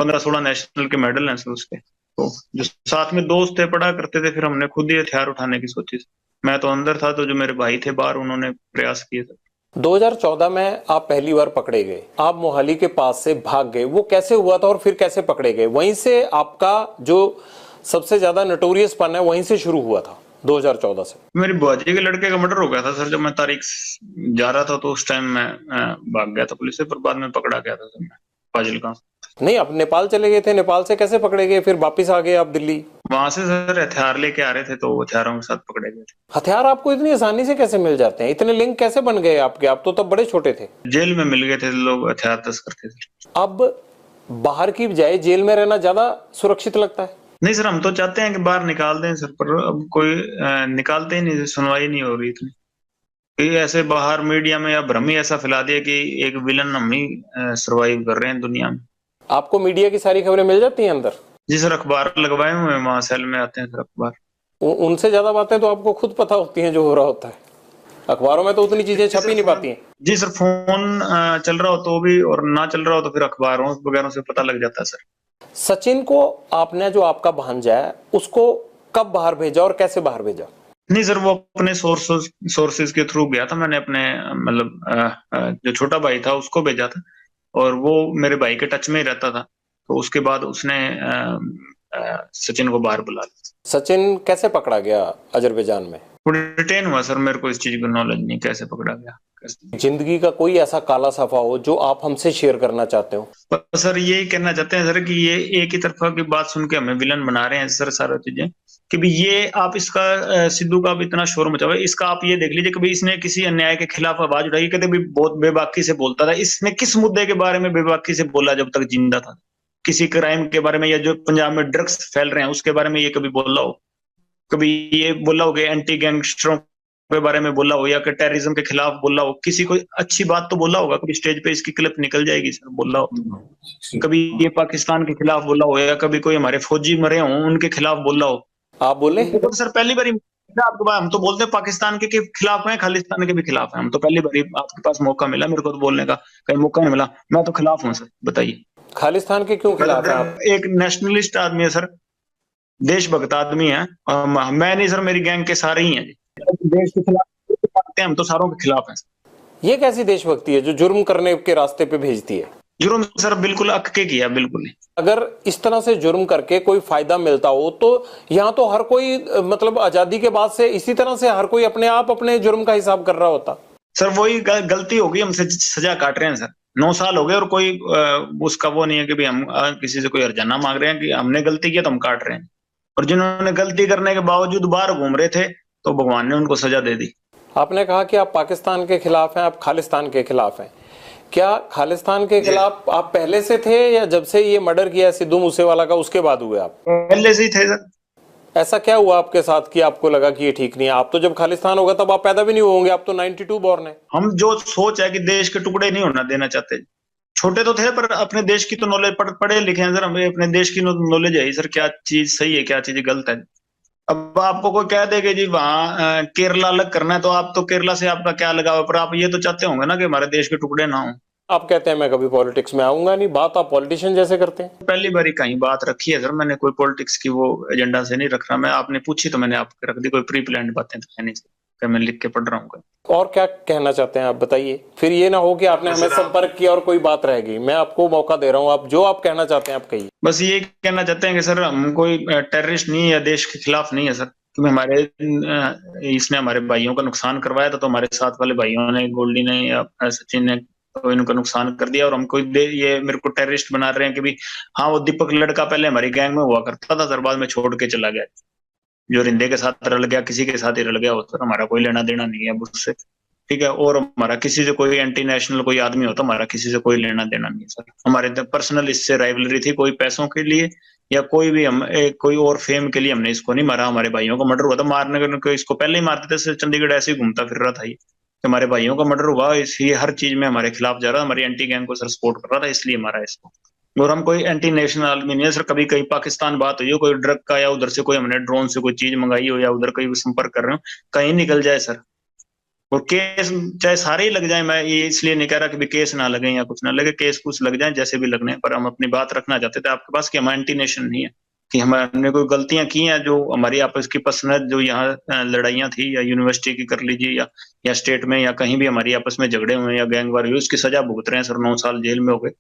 15-16 national के medal हैं sir उसके। तो जो साथ में दोस्त थे पढ़ा करते थे, फिर हमने खुद ही हथियार उठाने की सोची। मैं तो अंदर था, तो जो मेरे भाई थे बाहर, उन्होंने प्रयास किए थे। 2014 में आप पहली बार पकड़े गए, आप मोहाली के पास से भाग गए, वो कैसे हुआ था और फिर कैसे पकड़े गए? वहीं से आपका जो सबसे ज्यादा नोटोरियस पन है वहीं से शुरू हुआ था 2014 से। मेरी बुआजी के लड़के का मर्डर हो गया था सर, जब मैं तारीख जा रहा था, तो उस टाइम मैं भाग गया था पुलिस से, पर बाद में पकड़ा गया था सर मैं फाजिलका। नहीं, आप नेपाल चले गए थे, नेपाल से कैसे पकड़े गए फिर वापिस आ गए आप दिल्ली? वहां से सर हथियार लेके आ रहे थे, तो हथियारों के साथ पकड़े गए थे। हथियार आपको इतनी आसानी से कैसे मिल जाते हैं? इतने लिंक कैसे बन गए आपके? आप तो तब बड़े छोटे थे। जेल में मिल गए थे लोग, हथियार तस्कर थे सर। अब बाहर की बजाय जेल में रहना ज्यादा सुरक्षित लगता है? नहीं सर, हम तो चाहते हैं कि बाहर निकाल दें सर, पर अब कोई निकालते ही नहीं, सुनवाई नहीं हो रही इतनी। कि ऐसे बाहर मीडिया में या भ्रम ही ऐसा फैला दिया कि एक विलन हम ही सरवाइव कर रहे हैं दुनिया में। आपको मीडिया की सारी खबरें मिल जाती हैं अंदर? जी सर, अखबार लगवाए हुए हैं, वहां सेल में आते हैं सर अखबार। उनसे ज्यादा बातें तो आपको खुद पता होती हैं जो हो रहा होता है, अखबारों में तो उतनी चीजें छप ही नहीं पाती हैं। जी सर, फोन चल रहा हो तो भी, और ना चल रहा हो तो फिर अखबारों वगैरह से पता लग जाता है सर। सचिन को आपने, जो आपका भांजा है, उसको कब बाहर भेजा और कैसे बाहर भेजा? नहीं सर, वो अपने सोर्सेज के थ्रू गया था। मैंने अपने मतलब जो छोटा भाई था उसको भेजा था, और वो मेरे भाई के टच में ही रहता था, तो उसके बाद उसने सचिन को बाहर बुला लिया। सचिन कैसे पकड़ा गया अजरबैजान में? वो डिटेन हुआ सर, मेरे को इस चीज की नॉलेज नहीं कैसे पकड़ा गया। जिंदगी का कोई ऐसा काला सफा हो जो आप हमसे शेयर करना चाहते हो? पर सर यही कहना चाहते हैं सर कि ये एक ही तरफा की बात सुन के हमें विलन बना रहे हैं सर सारा चीजें, कि भी ये आप इसका सिद्धू का भी इतना शोर मचा हुआ है, इसका आप ये देख लीजिए कि इसने किसी अन्याय के खिलाफ आवाज उठाई, कहते भी बहुत बेबाकी से बोलता था। इसने किस मुद्दे के बारे में बेबाकी से बोला जब तक जिंदा था? किसी क्राइम के बारे में, या जो पंजाब में ड्रग्स फैल रहे हैं उसके बारे में ये कभी बोला हो? कभी ये बोला हो कि एंटी गैंगस्टरों के बारे में बोला हो, या कि टेररिज्म के खिलाफ बोला हो? किसी को अच्छी बात तो बोला होगा? कभी स्टेज पे इसकी क्लिप निकल जाएगी सर, बोला हो? कभी ये पाकिस्तान के खिलाफ बोला हो, या कभी कोई हमारे फौजी मरे हों उनके खिलाफ बोला हो? आप बोले? तो सर पहली बार आपके पास, हम तो बोलते हैं पाकिस्तान के खिलाफ हैं, खालिस्तान के भी खिलाफ हैं। हम तो पहली बार आपके पास मौका मिला, मेरे को तो बोलने का कहीं मौका नहीं मिला। मैं तो खिलाफ हूँ सर, बताइए। खालिस्तान के क्यों खिलाफ हैं आप? एक नेशनलिस्ट आदमी है सर, देशभक्त आदमी है। मैं नहीं सर, मेरी गैंग के सारे ही हैं। देश के खिलाफ हम तो सारों के खिलाफ हैं। ये कैसी देशभक्ति है जो जुर्म करने के रास्ते पे भेजती है? जुर्म सर बिल्कुल अक के किया, बिल्कुल। अगर इस तरह से जुर्म करके कोई फायदा मिलता हो तो यहाँ तो हर कोई, मतलब आजादी के बाद से इसी तरह से हर कोई अपने आप अपने जुर्म का हिसाब कर रहा होता। सर वही गलती होगी, हमसे सजा काट रहे हैं सर। 9 साल हो गए और कोई उसका वो नहीं है कि भाई हम किसी से कोई हर्जाना मांग रहे हैं कि हमने गलती किया तो हम काट रहे हैं। और जिन्होंने गलती करने के बावजूद बाहर घूम रहे थे, तो भगवान ने उनको सजा दे दी। आपने कहा कि आप पाकिस्तान के खिलाफ हैं, आप खालिस्तान के खिलाफ हैं। क्या खालिस्तान के खिलाफ आप पहले से थे, या जब से ये मर्डर किया सिद्धू मूसेवाला का उसके बाद हुए आप? पहले से ही थे सर। ऐसा क्या हुआ आपके साथ कि आपको लगा कि ये ठीक नहीं है? आप तो जब खालिस्तान होगा तब आप पैदा भी नहीं होंगे, आप तो 92 बॉर्न है। हम जो सोच है कि देश के टुकड़े नहीं होना देना चाहते। छोटे तो थे पर अपने देश की तो नॉलेज, पढ़े लिखे हैं सर, हमें अपने देश की नॉलेज है सर, क्या चीज सही है क्या चीज गलत है। अब आपको कोई कह दे कि जी वहां केरला अलग करना है, तो आप तो केरला से आपका क्या लगाव है, पर आप ये तो चाहते होंगे ना कि हमारे देश के टुकड़े ना हो। आप कहते हैं मैं कभी पॉलिटिक्स में आऊंगा नहीं, बात आप पॉलिटिशियन जैसे करते हैं। पहली बार ही कहीं बात रखी है सर, मैंने कोई पॉलिटिक्स की वो एजेंडा से नहीं रख रहा। मैं, आपने पूछी तो मैंने आपके रख दी, कोई प्री प्लान बातें तो है नहीं सर, मैं लिख के पढ़ रहा हूँ। और क्या कहना चाहते हैं आप बताइए, फिर ये ना हो कि आपने हमें संपर्क किया और कोई बात रह गई। मैं आपको मौका दे रहा हूँ, आप जो आप कहना चाहते हैं आप कहिए। बस ये कहना चाहते हैं कि सर हम कोई टेररिस्ट नहीं है या देश के खिलाफ नहीं है सर, क्योंकि हमारे इसने हमारे भाइयों का नुकसान करवाया था, तो हमारे साथ वाले भाइयों ने, गोल्डी ने या सचिन ने, तो इनका नुकसान कर दिया। और हमको ये मेरे को टेररिस्ट बना रहे हैं कि भी हाँ वो दीपक लड़का पहले हमारी गैंग में हुआ करता था सर, बाद में छोड़ के चला गया। जो रिंदे के साथ रल गया, किसी के साथ ही रल गया हो सर, हमारा कोई लेना देना नहीं है उससे, ठीक है। और हमारा किसी से कोई एंटी नेशनल कोई आदमी होता, हमारा किसी से कोई लेना देना नहीं सर। हमारे पर्सनल इससे राइवलरी थी, कोई पैसों के लिए या कोई भी हम कोई और फेम के लिए हमने इसको नहीं मारा। हमारे भाइयों का मर्डर हुआ था, मारने को इसको पहले ही मारते थे। चंडीगढ़ ऐसे ही घूमता फिर रहा था ये, हमारे भाइयों का मर्डर हुआ, इसलिए हर चीज में हमारे खिलाफ जा रहा था, हमारी एंटी गैंग को सर सपोर्ट कर रहा था, इसलिए मारा इसको। और हम कोई एंटी नेशनल आदमी नहीं है सर। कभी कहीं पाकिस्तान बात हुई हो, कोई ड्रग का, या उधर से कोई हमने ड्रोन से कोई चीज मंगाई हो, या उधर कहीं संपर्क कर रहे हो, कहीं निकल जाए सर, और केस चाहे सारे ही लग जाए, मैं ये इसलिए नहीं कह रहा कि भी केस ना लगे या कुछ ना लगे, केस कुछ लग जाए जैसे भी लगने, पर हम अपनी बात रखना चाहते थे आपके पास कि हम एंटी नेशन नहीं है, कि हमने कोई गलतियां की हैं जो हमारी आपस की पर्सनल जो यहाँ लड़ाइयां थी, या यूनिवर्सिटी की कर लीजिए, या स्टेट में या कहीं भी हमारी आपस में झगड़े हुए या गैंग वार हुई, उसकी सजा भुगत रहे हैं सर, 9 साल जेल में हो गए,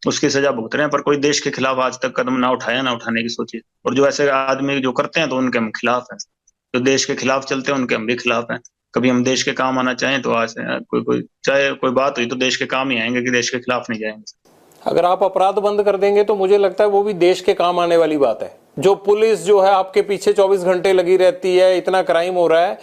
उसकी सजा भुगत रहे हैं, पर कोई देश के खिलाफ आज तक कदम ना उठाया, ना उठाने की सोची। और जो ऐसे आदमी जो करते हैं तो उनके हम खिलाफ हैं, जो देश के खिलाफ चलते हैं उनके हम भी खिलाफ हैं। कभी हम देश के काम आना चाहें तो आज कोई कोई चाहे कोई बात हुई तो देश के काम ही आएंगे, कि देश के खिलाफ नहीं जाएंगे। अगर आप अपराध बंद कर देंगे तो मुझे लगता है वो भी देश के काम आने वाली बात है। जो पुलिस जो है आपके पीछे 24 घंटे लगी रहती है, इतना क्राइम हो रहा है,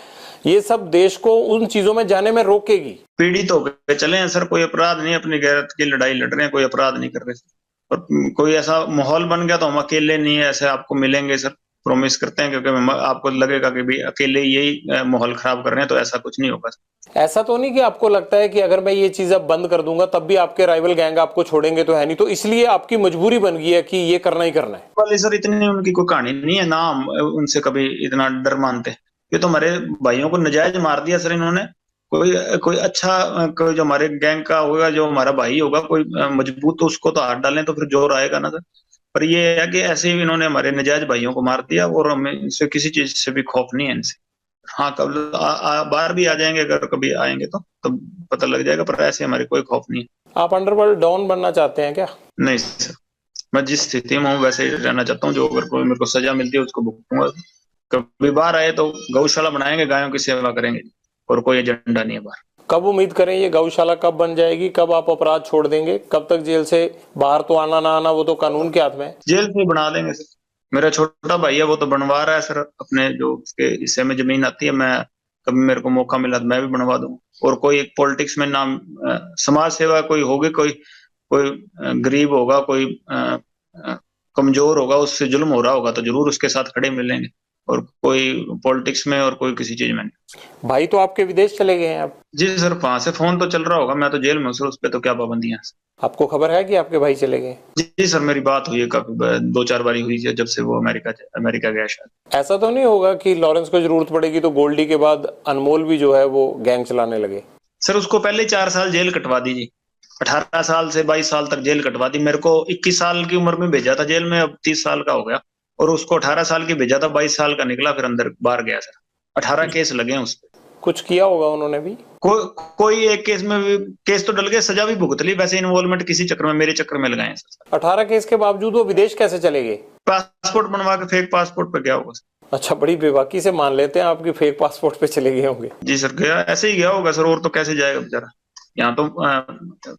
ये सब देश को उन चीजों में जाने में रोकेगी। पीड़ित होकर चले हैं सर, कोई अपराध नहीं, अपनी गैरत की लड़ाई लड़ रहे हैं, कोई अपराध नहीं कर रहे सर। और कोई ऐसा माहौल बन गया तो हम अकेले नहीं है, ऐसे आपको मिलेंगे सर, प्रॉमिस करते हैं, क्योंकि आपको लगेगा कि भी अकेले यही माहौल खराब कर रहे हैं, तो ऐसा कुछ नहीं होगा। ऐसा तो नहीं कि आपको लगता है कि अगर मैं ये चीज अब बंद कर दूंगा तब भी आपके राइवल गैंग आपको छोड़ेंगे, तो है नहीं, तो इसलिए आपकी मजबूरी बन गई है कि ये करना ही करना है? वाले सर इतनी उनकी कोई कहानी नहीं है ना, हम उनसे कभी इतना डर मानते। ये तो हमारे भाइयों को नजायज मार दिया सर इन्होंने। कोई कोई अच्छा कोई जो हमारे गैंग का होगा, जो हमारा भाई होगा कोई मजबूत, तो उसको तो हाथ डालें तो फिर जोर आएगा ना सर। पर ये है कि ऐसे ही इन्होंने हमारे नजायज भाइयों को मार दिया, और हमें इनसे किसी चीज से भी खौफ नहीं है इनसे। हाँ, कब बाहर भी आ जाएंगे, अगर कभी आएंगे तो पता लग जाएगा, पर ऐसे हमारे कोई खौफ नहीं है। आप अंडरवर्ल्ड डॉन बनना चाहते हैं क्या? नहीं सर, मैं जिस स्थिति में हूँ वैसे ही रहना चाहता हूँ। जो अगर कोई मेरे को सजा मिलती है उसको भुगतूंगा। कभी बाहर आए तो गौशाला बनाएंगे, गायों की सेवा करेंगे, और कोई एजेंडा नहीं है बाहर। कब उम्मीद करें ये गौशाला कब बन जाएगी? कब आप अपराध छोड़ देंगे? कब तक जेल से बाहर तो आना ना आना वो तो कानून के हाथ में है। जेल से बना देंगे सर। मेरा छोटा भाई है, वो तो बनवा रहा है सर, अपने जो उसके हिस्से में जमीन आती है, मैं कभी मेरे को मौका मिला तो मैं भी बनवा दूंगा। और कोई एक पॉलिटिक्स में नाम समाज सेवा कोई होगी, कोई कोई गरीब होगा, कोई कमजोर होगा, उससे जुल्म हो रहा होगा तो जरूर उसके साथ खड़े मिलेंगे, और कोई पॉलिटिक्स में और कोई किसी चीज में नहीं। भाई तो आपके विदेश चले गए हैं आप? जी सर, वहां से फोन तो चल रहा होगा, मैं तो जेल में हूँ सर, उस पर तो क्या पाबंदियां हैं। आपको खबर है कि आपके भाई चले गए? जी सर, मेरी बात हुई है काफी 2-4 बारी हुई है, जब से वो अमेरिका गया शायद। ऐसा तो नहीं होगा कि लॉरेंस को जरूरत पड़ेगी तो गोल्डी के बाद अनमोल भी जो है वो गैंग चलाने लगे? सर उसको पहले 4 साल जेल कटवा दीजिए, 18 साल से 22 साल तक जेल कटवा दी। मेरे को 21 साल की उम्र में भेजा था जेल में, अब 30 साल का हो गया, और उसको 18 साल की भेजा था, 22 साल का निकला, फिर अंदर बाहर गया सर। 18 केस लगे हैं उस पर। कुछ किया होगा उन्होंने भी? कोई एक केस में भी केस तो डल गए, सजा भी भुगत ली, वैसे इन्वॉल्वमेंट किसी चक्कर में, मेरे चक्कर में लगाए सर। 18 केस के बावजूद वो विदेश कैसे चले गए? पासपोर्ट बनवा के फेक पासपोर्ट पे गया होगा सर। अच्छा, बड़ी बेबाकी से मान लेते हैं आपकी फेक पासपोर्ट पे चले गए होंगे। जी सर, गया ऐसे ही गया होगा सर, और तो कैसे जाएगा बेचारा। यहाँ तो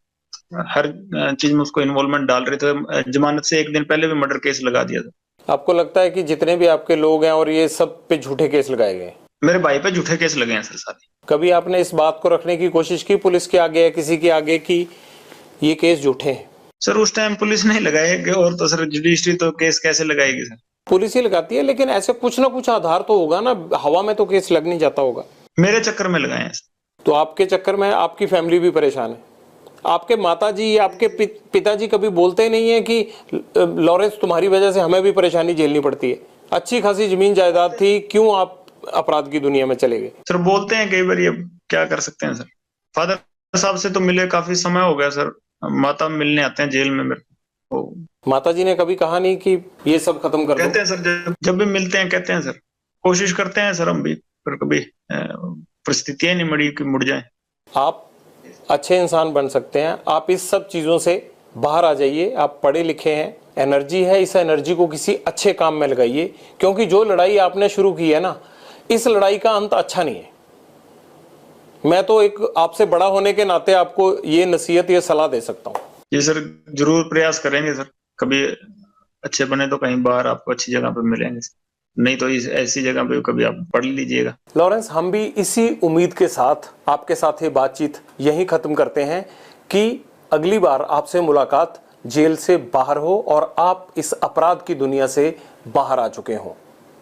हर चीज में उसको इन्वॉल्वमेंट डाल रहे थे। जमानत से एक दिन पहले भी मर्डर केस लगा दिया था। आपको लगता है कि जितने भी आपके लोग हैं और ये सब पे झूठे केस लगाए गए? मेरे भाई पे झूठे केस लगे हैं सर सारे। कभी आपने इस बात को रखने की कोशिश की पुलिस के आगे या किसी के आगे कि ये केस झूठे हैं? सर उस टाइम पुलिस नहीं लगाएगी, और तो सर जुडिशरी तो केस कैसे लगाएगी सर? पुलिस ही लगाती है, लेकिन ऐसे कुछ ना कुछ आधार तो होगा ना, हवा में तो केस लग नहीं जाता होगा। मेरे चक्कर में लगाए हैं। तो आपके चक्कर में आपकी फैमिली भी परेशान है? आपके माताजी या आपके पिताजी कभी बोलते नहीं है कि लॉरेंस तुम्हारी वजह से हमें भी परेशानी झेलनी पड़ती है, अच्छी खासी जमीन जायदाद थी, क्यों आप अपराध की दुनिया में चले गए? सर बोलते हैं कई बार, ये क्या कर सकते हैं सर। फादर साहब से तो मिले काफी समय हो गया सर, माता मिलने आते हैं जेल में मेरे को। माता जी ने कभी कहा नहीं कि ये सब खत्म कर दो? कहते हैं सर, जब भी मिलते हैं कहते हैं सर, कोशिश करते हैं सर हम भी, पर कभी परिस्थितियां नहीं मड़ी कि मुड़ जाए। आप अच्छे इंसान बन सकते हैं, आप इस सब चीजों से बाहर आ जाइए। आप पढ़े लिखे हैं, एनर्जी है, इस एनर्जी को किसी अच्छे काम में लगाइए, क्योंकि जो लड़ाई आपने शुरू की है ना, इस लड़ाई का अंत अच्छा नहीं है। मैं तो एक आपसे बड़ा होने के नाते आपको ये नसीहत, ये सलाह दे सकता हूँ। जी सर, जरूर प्रयास करेंगे सर, कभी अच्छे बने तो कहीं बाहर आपको अच्छी जगह पे मिलेंगे, नहीं तो ऐसी जगह पे कभी आप पढ़ लीजिएगा। लॉरेंस, हम भी इसी उम्मीद के साथ आपके साथ ये बातचीत यहीं खत्म करते हैं कि अगली बार आपसे मुलाकात जेल से बाहर हो और आप इस अपराध की दुनिया से बाहर आ चुके हों।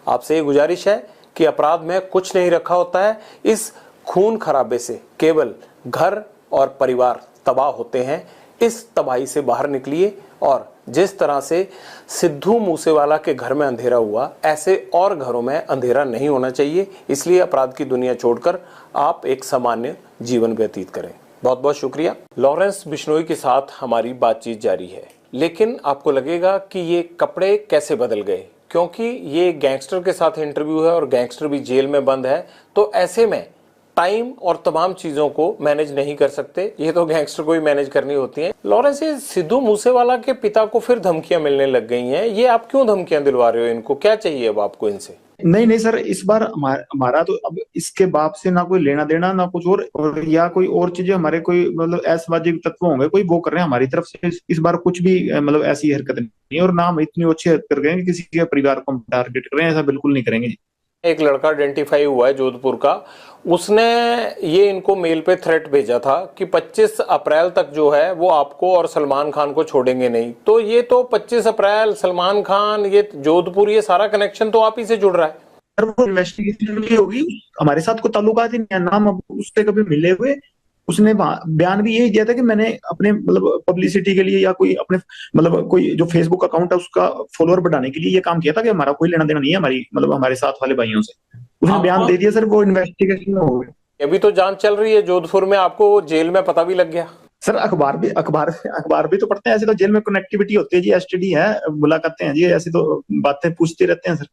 आपसे ये गुजारिश है कि अपराध में कुछ नहीं रखा होता है, इस खून खराबे से केवल घर और परिवार तबाह होते हैं। इस तबाही से बाहर निकलिए और जिस तरह से सिद्धू मूसेवाला के घर में अंधेरा हुआ, ऐसे और घरों में अंधेरा नहीं होना चाहिए। इसलिए अपराध की दुनिया छोड़कर आप एक सामान्य जीवन व्यतीत करें। बहुत बहुत शुक्रिया। लॉरेंस बिश्नोई के साथ हमारी बातचीत जारी है, लेकिन आपको लगेगा कि ये कपड़े कैसे बदल गए, क्योंकि ये गैंगस्टर के साथ इंटरव्यू है और गैंगस्टर भी जेल में बंद है, तो ऐसे में टाइम और तमाम चीजों को मैनेज नहीं कर सकते, ये तो गैंगस्टर को ही मैनेज करनी होती हैं। लॉरेंस, ये सिद्धू मूसेवाला के पिता को फिर धमकियां मिलने लग गई हैं, ये आप क्यों धमकियां दिलवा रहे हो इनको, क्या चाहिए अब आपको इनसे? नहीं नहीं सर, इस बार हमारा तो अब इसके बाप से ना कोई लेना देना ना कुछ और या कोई और चीजें हमारे कोई मतलब असामाजिक तत्व होंगे कोई वो कर रहे हैं हमारी तरफ से। इस बार कुछ भी मतलब ऐसी हरकत नहीं है और ना हम इतनी अच्छी हरकत कर रहे हैं कि किसी के परिवार को हम टारगेट कर रहे हैं, ऐसा बिल्कुल नहीं करेंगे। एक लड़का आइडेंटिफाई हुआ है जोधपुर का, उसने ये इनको मेल पे थ्रेट भेजा था कि 25 अप्रैल तक जो है वो आपको और सलमान खान को छोड़ेंगे नहीं। तो ये तो 25 अप्रैल, सलमान खान, ये जोधपुर, ये सारा कनेक्शन तो आप ही से जुड़ रहा है। सर वो इन्वेस्टिगेशन की होगी, हमारे साथ कोई ताल्लुकात ही नहीं है, नाम उससे कभी मिले हुए। उसने बयान भी यही दिया था कि मैंने अपने मतलब पब्लिसिटी के लिए या कोई अपने मतलब कोई जो फेसबुक अकाउंट है उसका फॉलोअर बढ़ाने के लिए ये काम किया था, कि हमारा कोई लेना देना नहीं है हमारी मतलब हमारे साथ वाले भाइयों से। उसने बयान दे दिया सर, वो इन्वेस्टिगेशन में हो गई। अभी तो जांच चल रही है जोधपुर में, आपको जेल में पता भी लग गया। सर अखबार भी तो पढ़ते हैं, ऐसे तो जेल में कनेक्टिविटी होती है जी, एसटीडी है, मुलाकातें हैं जी, ऐसी तो बातें पूछते रहते हैं सर।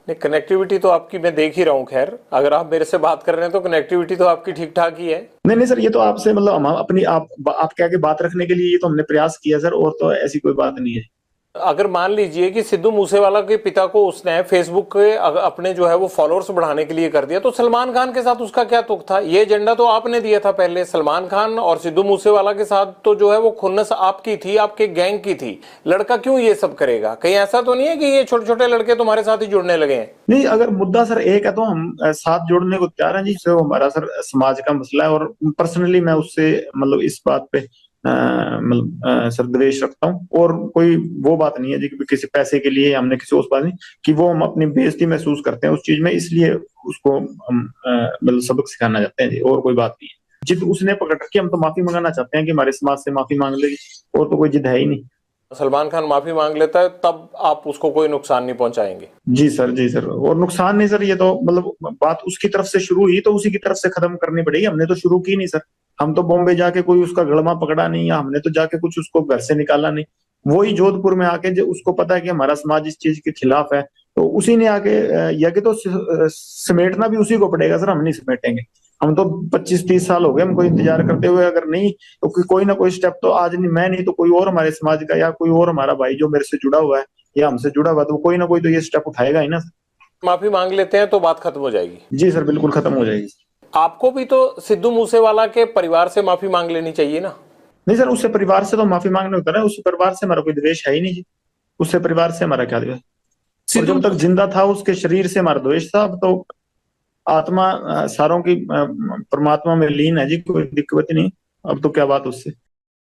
नहीं, कनेक्टिविटी तो आपकी मैं देख ही रहा हूँ। खैर, अगर आप मेरे से बात कर रहे हैं तो कनेक्टिविटी तो आपकी ठीक ठाक ही है। नहीं सर, ये तो आपसे मतलब हम अपनी आप क्या के बात रखने के लिए ये तो हमने प्रयास किया सर, और तो ऐसी कोई बात नहीं है। अगर मान लीजिए कि सिद्धू मूसेवाला के पिता को उसने फेसबुक के अपने जो है वो फॉलोअर्स बढ़ाने के लिए कर दिया, तो सलमान खान के साथ उसका क्या तुक था? ये एजेंडा तो आपने दिया था पहले। सलमान खान और सिद्धू मूसेवाला के साथ तो जो है वो खुन्नस आपकी थी, आपके गैंग की थी। लड़का क्यों ये सब करेगा? कहीं ऐसा तो नहीं है कि ये छोटे छोटे लड़के तुम्हारे साथ ही जुड़ने लगे हैं? नहीं, अगर मुद्दा सर एक है तो हम साथ जोड़ने को तैयार हैं जी। सर हमारा सर समाज का मसला है और पर्सनली मैं उससे मतलब इस बात पे मतलब सर द्वेष रखता हूँ, और कोई वो बात नहीं है जी कि किसी पैसे के लिए हमने किसी उस बात नहीं कि वो हम अपनी बेइज्जती महसूस करते हैं उस चीज में, इसलिए उसको हम मतलब सबक सिखाना चाहते हैं जी, और कोई बात नहीं है। जिद उसने पकड़ रखी, हम तो माफी मंगाना चाहते हैं कि हमारे समाज से माफी मांग लेगी, और तो कोई जिद है ही नहीं। सलमान खान माफी मांग लेता है तब आप उसको कोई नुकसान नहीं पहुंचाएंगे? जी सर, और नुकसान नहीं सर, ये तो मतलब बात उसकी तरफ से शुरू हुई तो उसी की तरफ से खत्म करनी पड़ेगी। हमने तो शुरू की नहीं सर, हम तो बॉम्बे जाके कोई उसका गड़मा पकड़ा नहीं, या हमने तो जाके कुछ उसको घर से निकाला नहीं। वही जोधपुर में आके जो उसको पता है कि हमारा समाज इस चीज के खिलाफ है, तो उसी ने आके या कि तो समेटना भी उसी को पड़ेगा सर, हम नहीं समेटेंगे। हम तो 25-30 साल हो गए हमको इंतजार करते हुए, अगर नहीं तो कोई ना कोई स्टेप तो आज नहीं मैं नहीं तो कोई और हमारे समाज का या कोई और हमारा भाई जो मेरे से जुड़ा हुआ है या हमसे जुड़ा हुआ, तो कोई ना कोई तो ये स्टेप उठाएगा ही ना। माफी मांग लेते हैं तो बात खत्म हो जाएगी? जी सर, बिल्कुल खत्म हो जाएगी। आपको भी तो सिद्धू मूसेवाला के परिवार से माफी मांग लेनी चाहिए ना? नहीं सर, उससे परिवार से तो माफी मांगने होता है, उससे परिवार से हमारा कोई द्वेष है ही नहीं जी। उससे परिवार से हमारा क्या द्वेष? और जब तक जिंदा था उसके शरीर से हमारा द्वेष था। अब तो आत्मा सारों की परमात्मा में लीन है जी, कोई दिक्कत नहीं। अब तो क्या बात उससे।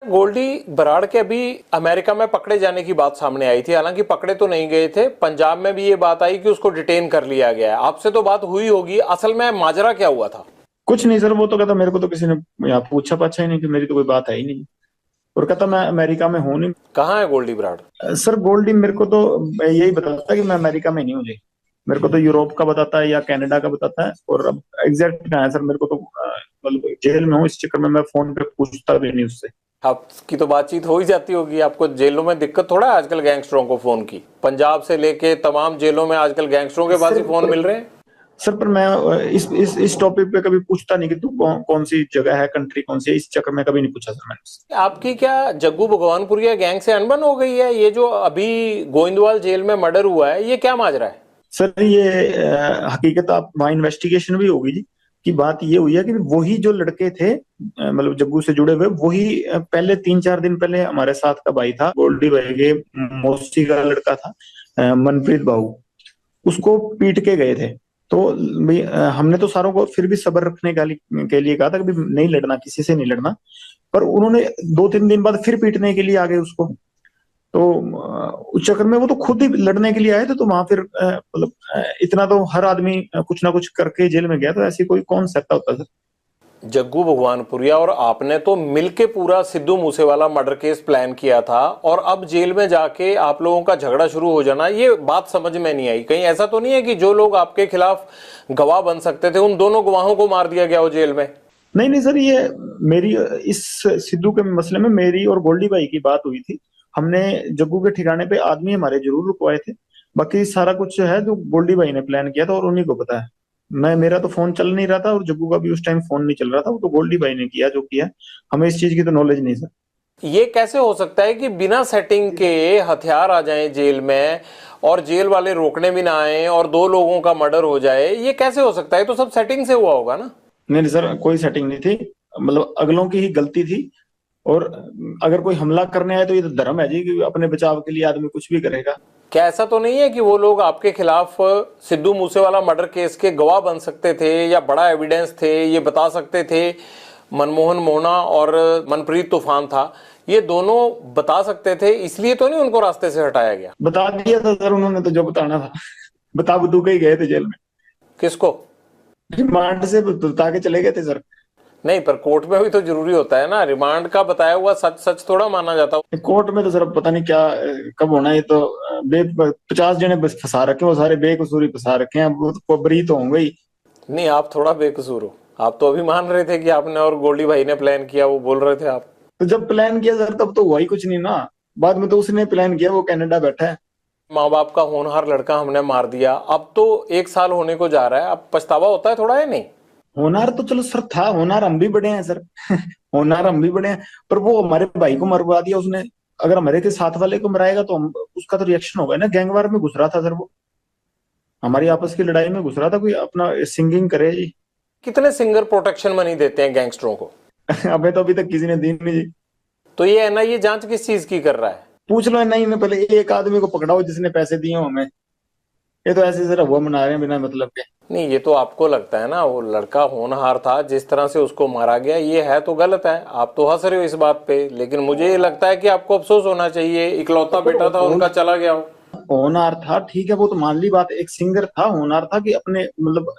गोल्डी बराड़ के अभी अमेरिका में पकड़े जाने की बात सामने आई थी, हालांकि पकड़े तो नहीं गए थे। पंजाब में भी ये बात आई कि उसको डिटेन कर लिया गया है। आपसे तो बात हुई होगी, असल में माजरा क्या हुआ था? कुछ नहीं सर, वो तो कहता मेरे को तो किसी ने यहाँ पूछा पाछा ही नहीं, कि मेरी तो कोई बात है ही नहीं, और कहता मैं अमेरिका में हूँ नहीं। कहाँ है गोल्डी बराड़? सर गोल्डी मेरे को तो यही बताता है कि मैं अमेरिका में नहीं हूँ जी। मेरे को तो यूरोप का बताता है या कनाडा का बताता है, और अब एग्जैक्ट कहाँ है सर मेरे को तो मतलब जेल में हूँ, इस चक्कर में मैं फोन पे पूछता भी नहीं उससे। आपकी तो बातचीत हो ही जाती होगी, आपको जेलों में दिक्कत थोड़ा है आजकल गैंगस्टरों को फोन की? पंजाब से लेके तमाम जेलों में आजकल गैंगस्टरों के पास ही फोन मिल रहे हैं। सर पर मैं इस टॉपिक पे कभी पूछता नहीं कि तू कौन सी जगह है, कंट्री कौन सी है, इस चक्कर में कभी नहीं पूछा सर मैंने। आपकी क्या जग्गू भगवानपुरिया गैंग से अनबन हो गई है? ये जो अभी गोइंदवाल जेल में मर्डर हुआ है, ये क्या माजरा है? सर ये हकीकत आप वहाँ इन्वेस्टिगेशन भी होगी जी, कि बात ये हुई है कि वही जो लड़के थे मतलब जग्गू से जुड़े हुए, वही पहले 3-4 दिन पहले हमारे साथ का भाई था, गोल्डी भाई के मौसी का लड़का था मनप्रीत बाबू, उसको पीट के गए थे। तो भाई हमने तो सारों को फिर भी सब्र रखने के लिए कहा था कि नहीं लड़ना, किसी से नहीं लड़ना, पर उन्होंने 2-3 दिन बाद फिर पीटने के लिए आ गए उसको। तो उस चक्कर में वो तो खुद ही लड़ने के लिए आए थे, तो वहां फिर मतलब इतना तो हर आदमी कुछ ना कुछ करके जेल में गया, तो ऐसी कोई कौन सकता होता सर। जग्गू भगवानपुरिया और आपने तो मिलके पूरा Sidhu Moosewala murder case plan किया था, और अब जेल में जाके आप लोगों का झगड़ा शुरू हो जाना, ये बात समझ में नहीं आई। कहीं ऐसा तो नहीं है कि जो लोग आपके खिलाफ गवाह बन सकते थे उन दोनों गवाहों को मार दिया गया हो जेल में? नहीं नहीं सर, ये मेरी इस सिद्धू के मसले में मेरी और गोल्डी भाई की बात हुई थी। हमने जग्गू के ठिकाने पे आदमी हमारे जरूर रुकवाए थे, बाकी सारा कुछ है जो गोल्डी भाई ने प्लान किया था और उन्हीं को पता है। मेरा तो फोन चल नहीं रहा था और जग्गू का भी उस टाइम फोन नहीं चल रहा था, वो तो गोल्डी भाई ने किया जो किया। हमें इस चीज की तो नॉलेज नहीं सर। ये कैसे हो सकता है कि बिना सेटिंग के हथियार आ जाएं जेल में और जेल वाले रोकने भी ना आए और दो लोगों का मर्डर हो जाए? ये कैसे हो सकता है? तो सब सेटिंग से हुआ होगा ना? नहीं सर, कोई सेटिंग नहीं थी, मतलब अगलों की ही गलती थी। और अगर कोई हमला करने आए तो ये तो धर्म है जी कि अपने बचाव के लिए आदमी कुछ भी करेगा। क्या ऐसा तो नहीं है कि वो लोग आपके खिलाफ सिद्धू मूसेवाला मर्डर केस के गवाह बन सकते थे या बड़ा एविडेंस थे, ये बता सकते थे? मनमोहन मोहना और मनप्रीत तूफान था, ये दोनों बता सकते थे, इसलिए तो नहीं उनको रास्ते से हटाया गया? बता दिया था सर उन्होंने तो जो बताना था। बता बतू के ही गए थे जेल में। किसको? रिमांड से बता के चले गए थे सर। नहीं, पर कोर्ट में भी तो जरूरी होता है ना, रिमांड का बताया हुआ सच सच थोड़ा माना जाता। कोर्ट में तो सर पता नहीं क्या कब होना। ये तो 50 जने बस फंसा रखे, वो सारे बेकसूरी फंसा रखे हैं, वो तो बरी तो होंगे ही। नहीं, आप थोड़ा बेकसूर हो। आप तो अभी मान रहे थे कि आपने और गोल्डी भाई ने प्लान किया, वो बोल रहे थे आप। तो जब प्लान किया सर तब तो हुआ ही कुछ नहीं ना, बाद में तो उसने प्लान किया, वो कनाडा बैठा है। माँ बाप का होनहार लड़का हमने मार दिया, अब तो 1 साल होने को जा रहा है, अब पछतावा होता है थोड़ा, है नहीं? होनार तो चलो सर था, होनार हम भी बड़े हैं सर। होनार हम भी बड़े हैं, पर वो हमारे भाई को मरवा दिया उसने। अगर हमारे के साथ वाले को मराएगा तो हम उसका तो रिएक्शन होगा ना। गैंगवार में घुस रहा था सर, वो हमारी आपस की लड़ाई में घुस रहा था। कोई अपना सिंगिंग करे जी। कितने सिंगर प्रोटेक्शन मनी देते हैं गैंगस्टरों को? अबे तो अभी तक किसी ने दी नहीं जी। तो ये एनआईए जांच किस चीज की कर रहा है? पूछ लो नहीं, मैं पहले एक आदमी को पकड़ाओ जिसने पैसे दिए हो हमें। ये तो ऐसे सर हुआ मना रहे हैं बिना मतलब के। नहीं, ये तो आपको लगता है ना, वो लड़का होनहार था, जिस तरह से उसको मारा गया ये है तो गलत है। आप तो हंस रहे हो इस बात पे, लेकिन मुझे ये लगता है कि आपको अफसोस होना चाहिए, इकलौता बेटा था उनका चला गया हो। होनहार था ठीक है, वो तो मान ली बात। एक सिंगर था, होनहार था कि अपने मतलब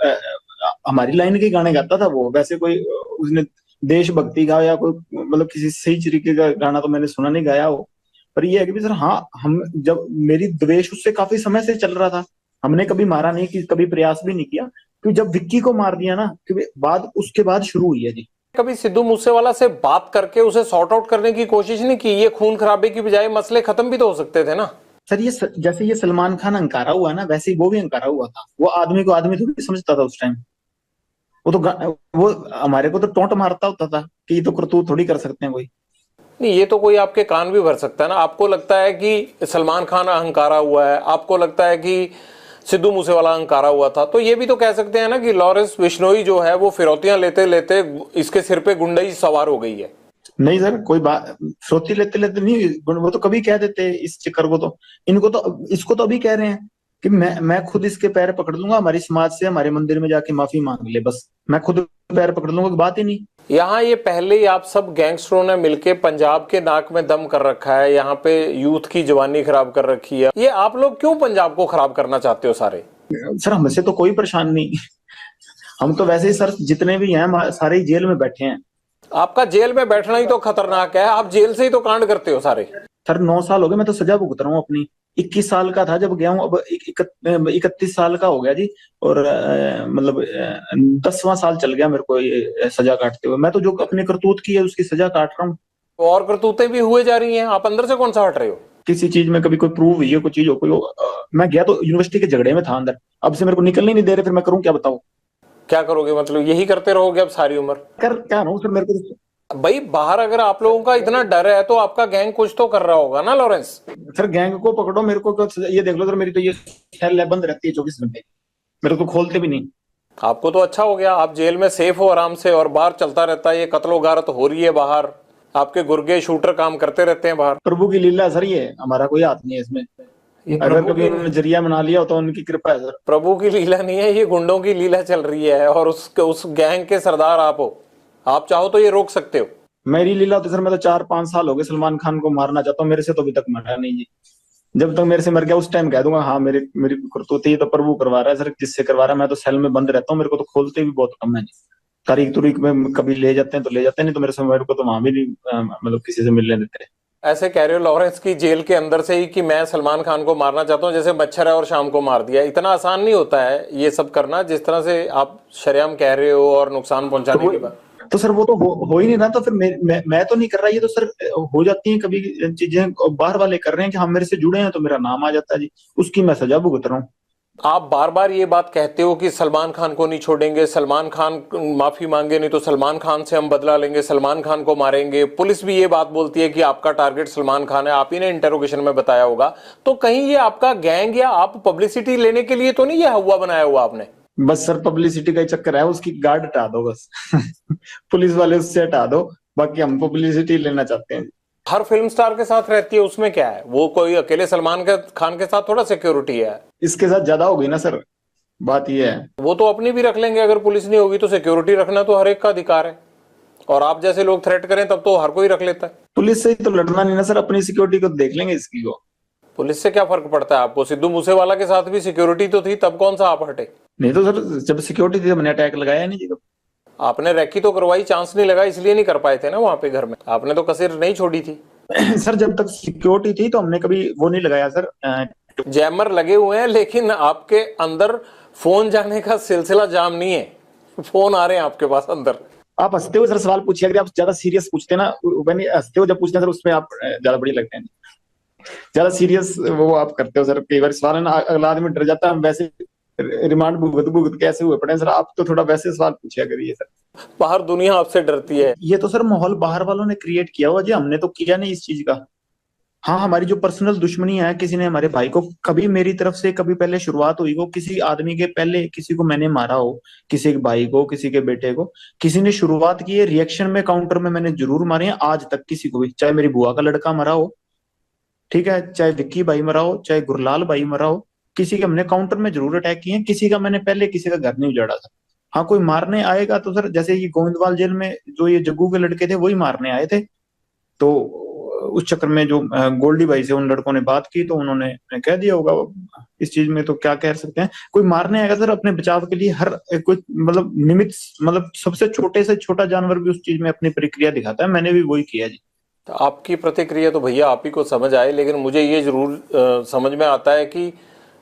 हमारी लाइन के गाने गाता था वो। वैसे कोई उसने देशभक्ति का या कोई मतलब किसी सही तरीके का गाना तो मैंने सुना नहीं गाया हो। पर ये है कि सर हाँ, हम जब मेरी द्वेष उससे काफी समय से चल रहा था, हमने कभी मारा नहीं, कि कभी प्रयास भी नहीं किया। तो जब विक्की को मार दिया ना, कि बाद उसके बाद शुरू हुई है जी। कभी सिद्धू मूसेवाला से बात करके उसे सॉर्ट आउट करने की कोशिश नहीं की? ये खून खराबे की बजाय मसले खत्म भी तो हो सकते थे ना। सर ये जैसे ये सलमान खान अंकारा हुआ ना, वैसे ही वो भी अंकारा हुआ था। वो आदमी को आदमी थोड़ी समझता था उस टाइम। वो तो वो हमारे को तो टोंट मारता होता था कि ये तो करतूत थोड़ी कर सकते हैं कोई। नहीं, ये तो कोई आपके कान भी भर सकता है ना। आपको लगता है कि सलमान खान अहंकारा हुआ है, आपको लगता है कि सिद्धू मूसेवाला अहंकारा हुआ था, तो ये भी तो कह सकते हैं ना कि लॉरेंस बिश्नोई जो है वो फिरौतियां लेते लेते इसके सिर पे गुंडई सवार हो गई है। नहीं सर, कोई बात फिरौती लेते लेते नहीं, वो तो कभी कह देते इस चक्कर को। तो इनको तो इसको तो अभी कह रहे हैं कि मैं खुद इसके पैर पकड़ लूंगा, हमारी समाज से हमारे मंदिर में जाके माफी मांग ले, बस मैं खुद पैर पकड़ लूंगा, बात ही नहीं। यहाँ ये पहले ही आप सब गैंगस्टरों ने मिलके पंजाब के नाक में दम कर रखा है, यहाँ पे यूथ की जवानी खराब कर रखी है। ये आप लोग क्यों पंजाब को खराब करना चाहते हो सारे? सर हमसे तो कोई परेशान नहीं। हम तो वैसे ही सर जितने भी हैं सारे ही जेल में बैठे हैं। आपका जेल में बैठना ही तो खतरनाक है, आप जेल से ही तो कांड करते हो सारे। सर 9 साल हो गए, मैं तो सजा भुगत रहा हूँ अपनी। 21 साल का था जब गया हूँ, अब 31 साल का हो गया जी। और मतलब 10वां साल चल गया मेरे को ये सजा काटते हुए। मैं तो जो अपने करतूत की है उसकी सजा काट रहा हूँ। और करतूतें भी हुए जा रही हैं, आप अंदर से कौन सा हट रहे हो? किसी चीज में कभी कोई प्रूव हुई है, कोई चीज हो, मैं गया तो यूनिवर्सिटी के झगड़े में था अंदर, अब से मेरे को निकलने नहीं दे रहे, फिर मैं करूँ क्या बताओ? क्या करोगे? मतलब यही करते रहोगे अब सारी उम्र? कर क्या रहा हूँ सर, मेरे को भाई बाहर अगर आप लोगों का इतना डर है तो आपका गैंग कुछ तो कर रहा होगा ना लॉरेंस? सर गैंग को पकड़ो, मेरे को ये देख लो सर, मेरी तो ये सेल बंद रहती है 24 घंटे, मेरे को खोलते भी नहीं। आपको तो अच्छा हो गया, आप जेल में सेफ हो आराम से, और बाहर चलता रहता है ये कत्लो गारत हो रही है बाहर, आपके गुर्गे शूटर काम करते रहते हैं बाहर। प्रभु की लीला सर, ये हमारा कोई हाथ नहीं है इसमें। अगर कभी उन्होंने जरिया बना लिया तो उनकी कृपा है सर। प्रभु की लीला नहीं है, ये गुंडों की लीला चल रही है, और उस गैंग के सरदार आप हो। आप चाहो तो ये रोक सकते हो। मेरी लीला तो सर, मैं तो 4-5 साल हो गए सलमान खान को मारना चाहता हूँ, मेरे से तो अभी तक मरा नहीं जी। जब तक मेरे से मर गया उस टाइम कह दूंगा हाँ मेरी करतूत, ये तो प्रभु करवा रहा है सर, जिससे करवा रहा है। मैं तो सेल में बंद रहता हूँ, मेरे को तो खोलते भी बहुत कम है जी। तारीख तुरीख में कभी ले जाते हैं तो ले जाते हैं, नहीं तो मेरे समय को तो वहां भी नहीं मतलब किसी से मिलने देते। ऐसे कह रहे हो लॉरेंस की जेल के अंदर से ही कि मैं सलमान खान को मारना चाहता हूँ, जैसे मच्छर है और शाम को मार दिया। इतना आसान नहीं होता है ये सब करना जिस तरह से आप शरेआम कह रहे हो और नुकसान पहुंचाने के बाद। तो सर वो तो हो ही नहीं रहा, तो फिर मैं तो नहीं कर रहा, ये तो सर हो जाती है कभी चीजें, बाहर वाले कर रहे हैं कि हम मेरे से जुड़े हैं तो मेरा नाम आ जाता है जी, उसकी मैं सजा भुगत रहा हूँ। आप बार बार ये बात कहते हो कि सलमान खान को नहीं छोड़ेंगे, सलमान खान माफी मांगे नहीं तो सलमान खान से हम बदला लेंगे, सलमान खान को मारेंगे। पुलिस भी ये बात बोलती है कि आपका टारगेट सलमान खान है, आप ही ने इंटरोगेशन में बताया होगा। तो कहीं ये आपका गैंग या आप पब्लिसिटी लेने के लिए तो नहीं ये हवा बनाया हुआ आपने? बस सर पब्लिसिटी का ही चक्कर है, उसकी गार्ड हटा दो बस पुलिस वाले उससे हटा दो, बाकी हम पब्लिसिटी लेना चाहते हैं। हर फिल्म स्टार के साथ रहती है, उसमें क्या है? वो कोई अकेले सलमान खान के साथ थोड़ा सिक्योरिटी है। इसके साथ ज्यादा हो गई ना सर, बात ये है। वो तो अपनी भी रख लेंगे, अगर पुलिस नहीं होगी तो सिक्योरिटी रखना तो हर एक का अधिकार है, और आप जैसे लोग थ्रेट करें तब तो हर कोई रख लेता है। पुलिस से ही तो लड़ना नहीं ना सर, अपनी सिक्योरिटी को देख लेंगे इसकी को। पुलिस से क्या फर्क पड़ता है आपको? सिद्धू मूसेवाला के साथ भी सिक्योरिटी तो थी, तब कौन सा आप हटे? नहीं तो सर जब सिक्योरिटी थी हमने अटैक लगाया नहीं जी। आपने रैकी तो करवाई, चांस नहीं लगा इसलिए नहीं कर पाए थे ना वहां पे घर में, आपने तो कसर नहीं छोड़ी थी। सर जब तक सिक्योरिटी थी तो हमने कभी वो नहीं लगाया सर। जैमर लगे हुए हैं लेकिन आपके अंदर फोन जाने का सिलसिला जाम नहीं है, फोन आ रहे हैं आपके पास अंदर। आप हंसते हो सर सवाल पूछिए, अगर आप ज्यादा सीरियस पूछते ना, हंसते हो जब पूछते हैं सर उसमें आप ज्यादा बड़ी लगते हैं, ज्यादा सीरियस वो आप करते हो सर। कई बार सवाल है ना, अगला आदमी डर जाता है, हम वैसे रिमांड भुगत भुगत कैसे हुए पड़े सर, आप तो थोड़ा वैसे सवाल पूछिया करिए सर। बाहर दुनिया आपसे डरती है। ये तो सर माहौल बाहर वालों ने क्रिएट किया हुआ जी, हमने तो किया नहीं इस चीज का। हाँ हमारी जो पर्सनल दुश्मनी है, किसी ने हमारे भाई को कभी मेरी तरफ से कभी पहले शुरुआत हुई हो, किसी आदमी के पहले किसी को मैंने मारा हो, किसी के भाई को, किसी के बेटे को, किसी ने शुरुआत की है, रिएक्शन में काउंटर में मैंने जरूर मारे हैं आज तक किसी को भी, चाहे मेरी बुआ का लड़का मरा हो, ठीक है, चाहे विक्की भाई मरा हो, चाहे गुरलाल भाई मरा हो, किसी के हमने काउंटर में जरूर अटैक किए हैं, किसी का मैंने पहले किसी का घर नहीं उजाड़ा था। हाँ कोई मारने आएगा तो सर जैसे ये गोविंदवाल जेल में जो ये जग्गू के लड़के थे वही मारने आए थे, तो उस चक्कर में जो गोल्डी भाई से उन लड़कों ने बात की तो उन्होंने कह दिया होगा, इस चीज में तो क्या कह सकते हैं। कोई मारने आएगा सर अपने बचाव के लिए, हर कोई मतलब निमित्त, मतलब सबसे छोटे से छोटा जानवर भी उस चीज में अपनी प्रतिक्रिया दिखाता है, मैंने भी वही किया जी। तो आपकी प्रतिक्रिया तो भैया आप ही को समझ आए, लेकिन मुझे ये जरूर समझ में आता है कि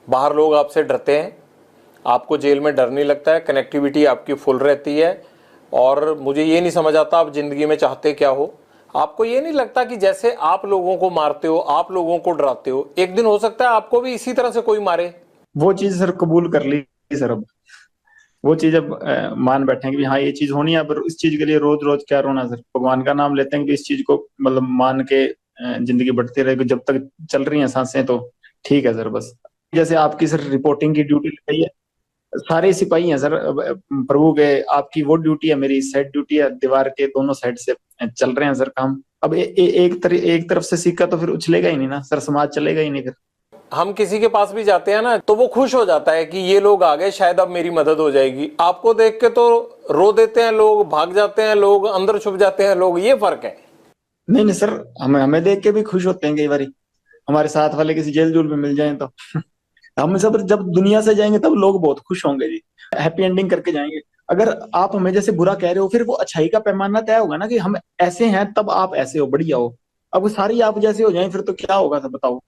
बाहर लोग आपसे डरते हैं, आपको जेल में डर नहीं लगता है, कनेक्टिविटी आपकी फुल रहती है। और मुझे ये नहीं समझ आता आप जिंदगी में चाहते क्या हो। आपको ये नहीं लगता कि जैसे आप लोगों को मारते हो, आप लोगों को डराते हो, एक दिन हो सकता है आपको भी इसी तरह से कोई मारे? वो चीज सर कबूल कर ली सर, अब वो चीज अब मान बैठे कि हाँ ये चीज होनी है, पर इस चीज के लिए रोज रोज क्या रोना सर, भगवान का नाम लेते हैं कि इस चीज को मतलब मान के जिंदगी बढ़ती रहेगी, जब तक चल रही है सांसें तो ठीक है सर। बस जैसे आपकी सर रिपोर्टिंग की ड्यूटी लगाई है, सारे सिपाही हैं सर प्रभु के, आपकी वो ड्यूटी है, मेरी साइड ड्यूटी है, दीवार के दोनों साइड से चल रहे हैं सर काम। अब एक तरफ से सिक्का तो फिर उछलेगा ही नहीं ना सर, समाज चलेगा ही नहीं फिर। हम किसी के पास भी जाते हैं ना तो वो खुश हो जाता है कि ये लोग आ गए, शायद अब मेरी मदद हो जाएगी। आपको देख के तो रो देते हैं लोग, भाग जाते हैं लोग, अंदर छुप जाते हैं लोग, ये फर्क है। नहीं सर, हमें देख के भी खुश होते हैं कई बार, हमारे साथ वाले किसी जेल जूल में मिल जाए तो हम सब जब दुनिया से जाएंगे तब लोग बहुत खुश होंगे जी, हैप्पी एंडिंग करके जाएंगे। अगर आप हमें जैसे बुरा कह रहे हो, फिर वो अच्छाई का पैमाना तय होगा ना कि हम ऐसे हैं तब आप ऐसे हो, बढ़िया हो। अब वो सारी आप जैसे हो जाए फिर तो क्या होगा सर बताओ।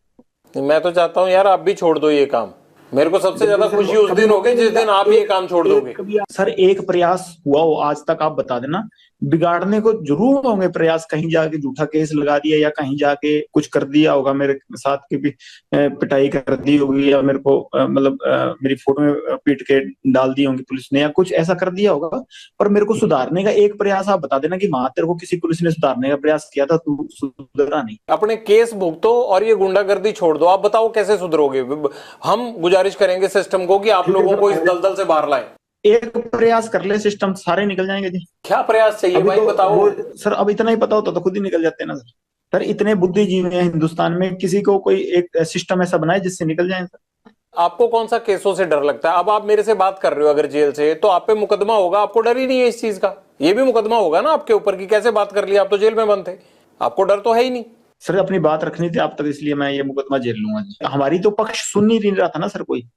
मैं तो चाहता हूँ यार आप भी छोड़ दो ये काम, मेरे को सबसे ज्यादा खुशी उस दिन होगी जिस दिन आप ये काम छोड़ दोगे। सर एक प्रयास हुआ हो आज तक आप बता देना, बिगाड़ने को जरूर होंगे प्रयास, कहीं जाके झूठा केस लगा दिया या कहीं जाके कुछ कर दिया होगा, मेरे साथ की भी पिटाई कर दी होगी, या मेरे को मतलब मेरी फोटो में पीट के डाल दी होंगी पुलिस ने, या कुछ ऐसा कर दिया होगा। पर मेरे को सुधारने का एक प्रयास आप बता देना कि वहां तेरे को किसी पुलिस ने सुधारने का प्रयास किया था, तू सुधरा नहीं। अपने केस भुगतो और ये गुंडागर्दी छोड़ दो। आप बताओ कैसे सुधरोगे? हम गुजारिश करेंगे सिस्टम को कि आप लोगों को इस दलदल से बाहर लाए। एक प्रयास कर ले, सिस्टम सारे निकल जाएंगे जी। क्या प्रयास चाहिए भाई बताओ सर। अब इतना ही पता होता तो खुद ही निकल जाते ना सर। सर इतने बुद्धिजीवी हैं हिंदुस्तान में, किसी को कोई एक सिस्टम ऐसा बनाए जिससे निकल जाए सर। आपको कौन सा केसों से डर लगता है? अब आप मेरे से बात कर रहे हो अगर जेल से, तो आप पे मुकदमा होगा, आपको डर ही नहीं है इस चीज का। ये भी मुकदमा होगा ना आपके ऊपर कि कैसे बात कर लिया, आप तो जेल में बंद थे, आपको डर तो है ही नहीं। सर अपनी बात रखनी थी आप तक, इसलिए मैं ये मुकदमा झेल लूंगा। हमारी तो पक्ष सुन नहीं रहा था ना सर कोई,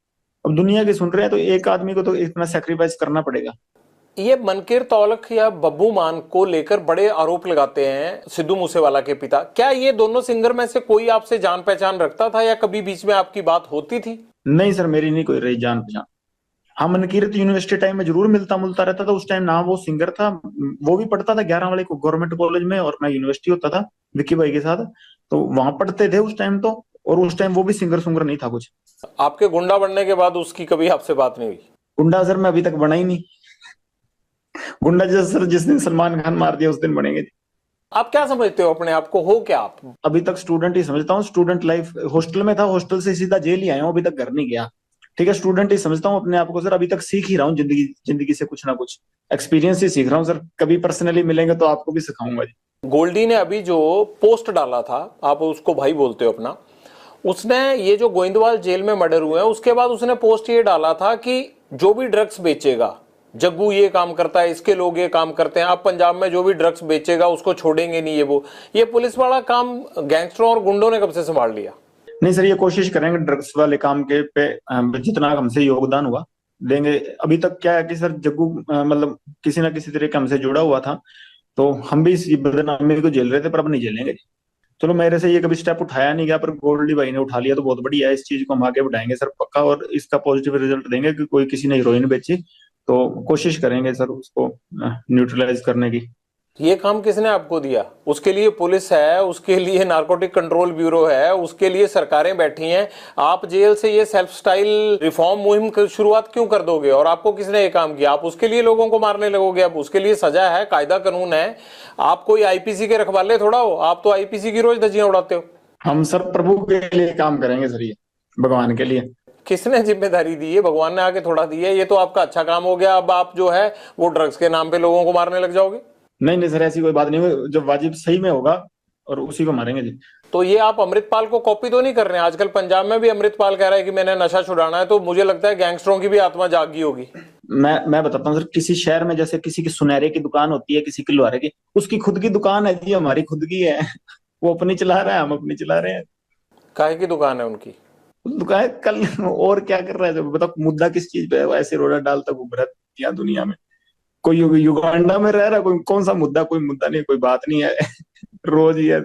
अब दुनिया के सुन रहे हैं तो एक आदमी को तो इतना सेक्रीफाइस करना पड़ेगा। ये मनकीर तौलख या बब्बू मान को लेकर बड़े आरोप लगाते हैं सिद्धू मूसेवाला के पिता। क्या ये दोनों सिंगर में से कोई आपसे जान पहचान रखता था या कभी बीच में आपकी बात होती थी? नहीं सर, मेरी नहीं कोई रही जान पहचान। हाँ, मनकीरत यूनिवर्सिटी टाइम में जरूर मिलता मुलता रहता था। उस टाइम ना वो सिंगर था, वो भी पढ़ता था 11 वाले को गवर्नमेंट कॉलेज में, और मैं यूनिवर्सिटी होता था विक्की भाई के साथ, तो वहां पढ़ते थे उस टाइम तो। और उस टाइम वो भी सिंगर सुंगर नहीं था कुछ। आपके गुंडा बनने के बाद उसकी कभी आपसे बात नहीं हुई? गुंडा सर मैं अभी तक बना ही नहीं। गुंडा जैसे सर जिस दिन सलमान खान मार दिया उस दिन बनेंगे। आप क्या समझते हो अपने आप को, हो क्या आप? अभी तक स्टूडेंट ही समझता हूँ। स्टूडेंट लाइफ, हॉस्टल में था, हॉस्टल से सीधा जेल ही आया हूँ, अभी तक घर नहीं गया। ठीक है, स्टूडेंट ही समझता हूँ अपने आप को सर। अभी तक सीख ही रहा हूँ जिंदगी जिंदगी से कुछ ना कुछ एक्सपीरियंस ही सीख रहा हूँ सर। कभी पर्सनली मिलेंगे तो आपको भी सिखाऊंगा जी। गोल्डी ने अभी जो पोस्ट डाला था, आप उसको भाई बोलते हो अपना, उसने ये जो गोइंदवाल जेल में मर्डर हुए हैं उसके बाद उसने पोस्ट ये डाला था कि जो भी ड्रग्स बेचेगा, जग्गू ये काम करता है, इसके लोग ये काम करते हैं, अब पंजाब में जो भी ड्रग्स बेचेगा उसको छोड़ेंगे नहीं। ये पुलिस वाला काम गैंगस्टरों और गुंडों ने कब से संभाल लिया? नहीं सर, ये कोशिश करेंगे ड्रग्स वाले काम के पे जितना हमसे योगदान हुआ देंगे। अभी तक क्या है कि सर जग्गू मतलब किसी ना किसी तरीके हमसे जुड़ा हुआ था, तो हम भी इस बदनामी को झेल रहे थे, पर अब नहीं झेलेंगे। चलो, मेरे से ये कभी स्टेप उठाया नहीं गया, पर गोल्डी भाई ने उठा लिया तो बहुत बढ़िया है। इस चीज को हम आगे बढ़ाएंगे सर पक्का, और इसका पॉजिटिव रिजल्ट देंगे कि कोई किसी ने हीरोइन बेची तो कोशिश करेंगे सर उसको न्यूट्रलाइज करने की। ये काम किसने आपको दिया? उसके लिए पुलिस है, उसके लिए नारकोटिक कंट्रोल ब्यूरो है, उसके लिए सरकारें बैठी हैं। आप जेल से ये सेल्फ स्टाइल रिफॉर्म मुहिम की शुरुआत क्यों कर दोगे? और आपको किसने ये काम किया? आप उसके लिए लोगों को मारने लगोगे? अब उसके लिए सजा है, कायदा कानून है। आप कोई आईपीसी के रखवाले थोड़ा हो, आप तो आईपीसी की रोज धज्जियां उड़ाते हो। हम सर प्रभु के लिए काम करेंगे सर, ये भगवान के लिए। किसने जिम्मेदारी दी है? भगवान ने आके थोड़ा दी है। ये तो आपका अच्छा काम हो गया, अब आप जो है वो ड्रग्स के नाम पे लोगों को मारने लग जाओगे। नहीं नहीं सर, ऐसी कोई बात नहीं हुई। जो वाजिब सही में होगा और उसी को मारेंगे जी। तो ये आप अमृतपाल को कॉपी तो नहीं कर रहे हैं? आजकल पंजाब में भी अमृतपाल कह रहा है कि मैंने नशा छुड़ाना है, तो मुझे लगता है गैंगस्टरों की भी आत्मा जागी होगी। मैं बताता हूँ सर, किसी शहर में जैसे किसी की सुनहरे की दुकान होती है, किसी की लोहारे की, उसकी खुद की दुकान है जी, हमारी खुद की है। वो अपनी चला रहा है, हम अपनी चला रहे हैं। काहे की दुकान है उनकी? दुकान कल और क्या कर रहा है जब बताओ, मुद्दा किस चीज पे है? वो ऐसे रोड़ा डालता घूम रहा है यहाँ दुनिया में। कोई युगांडा में रह रहा है, कोई कौन सा मुद्दा? कोई मुद्दा नहीं, कोई बात नहीं है। रोज ही है।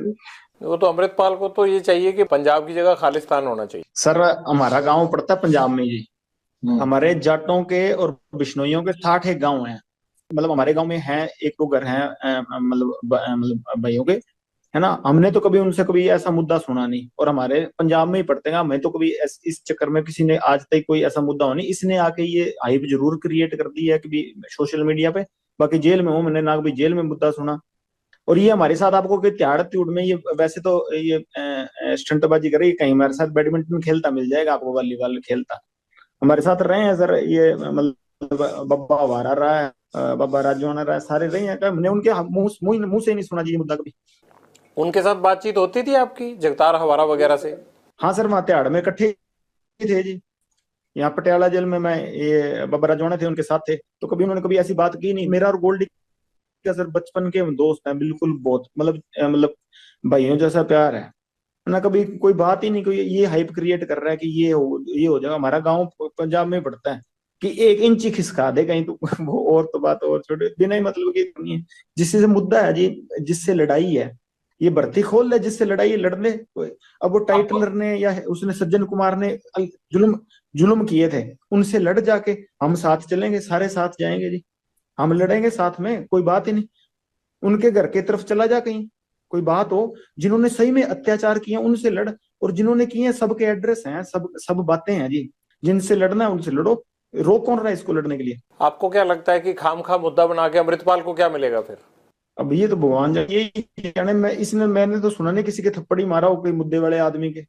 वो तो अमृतपाल को तो ये चाहिए कि पंजाब की जगह खालिस्तान होना चाहिए। सर हमारा गांव पड़ता है पंजाब में जी। हमारे जाटों के और बिश्नोइयों के 60 एक गांव हैं। मतलब हमारे गांव में है एक दो घर हैं मतलब भाइयों के, है ना। हमने तो कभी उनसे कभी ऐसा मुद्दा सुना नहीं, और हमारे पंजाब में ही पड़ते हैं। हमें तो कभी इस चक्कर में किसी ने आज तक कोई ऐसा मुद्दा हो नहीं। इसने आके ये हाइप जरूर क्रिएट कर दी है कभी सोशल मीडिया पे। बाकी जेल में हूँ, मैंने ना कभी जेल में मुद्दा सुना। और ये हमारे साथ आपको कोई त्याड़ त्यूड़ में, ये वैसे तो ये स्टंटबाजी करे, कहीं हमारे साथ बैडमिंटन खेलता मिल जाएगा आपको, वॉलीबॉल खेलता हमारे साथ रहे हैं सर। ये मतलब बब्बा वारा रहा है, बब्बा राजवाना रहा है, सारे रहे हैं। हमने उनके मुंह से नहीं सुना जी ये मुद्दा कभी। उनके साथ बातचीत होती थी आपकी, जगतार हवारा वगैरह से? हाँ सर, वहाँ तिहाड़ में इकट्ठे थे जी। यहाँ पटियाला जेल में मैं, ये बाबा राजवाना थे, उनके साथ थे, तो कभी उन्होंने कभी ऐसी बात की नहीं। मेरा और गोल्डी का सर बचपन के दोस्त हैं बिल्कुल, बहुत मतलब भाइयों जैसा प्यार है ना। कभी कोई बात ही नहीं, कोई ये हाइप क्रिएट कर रहा है कि ये हो जाएगा। हमारा गांव पंजाब में पड़ता है कि 1 इंच ही खिसका दे कहीं तो वो और तो बात और छोटे बिना ही मतलब की नहीं है। जिससे मुद्दा है जी, जिससे लड़ाई है, ये भर्ती खोल ले, जिससे लड़ाई लड़ ले। अब वो टाइटलर ने या उसने सज्जन कुमार ने जुल्म जुल्म किए थे, उनसे लड़ जाके हम साथ चलेंगे, सारे साथ जाएंगे जी। हम लड़ेंगे साथ में, कोई बात ही नहीं। उनके घर की तरफ चला जा कहीं, कोई बात हो, जिन्होंने सही में अत्याचार किए उनसे लड़, और जिन्होंने किए सबके एड्रेस हैं, सब बातें हैं जी। जिनसे लड़ना है उनसे लड़ो, रोक कौन रहा है इसको लड़ने के लिए? आपको क्या लगता है कि खामखा मुद्दा बना के अमृतपाल को क्या मिलेगा फिर? अब ये तो भगवान ये जाने। मैंने तो सुना नहीं किसी के थप्पड़ ही मारा हो कोई मुद्दे वाले आदमी के।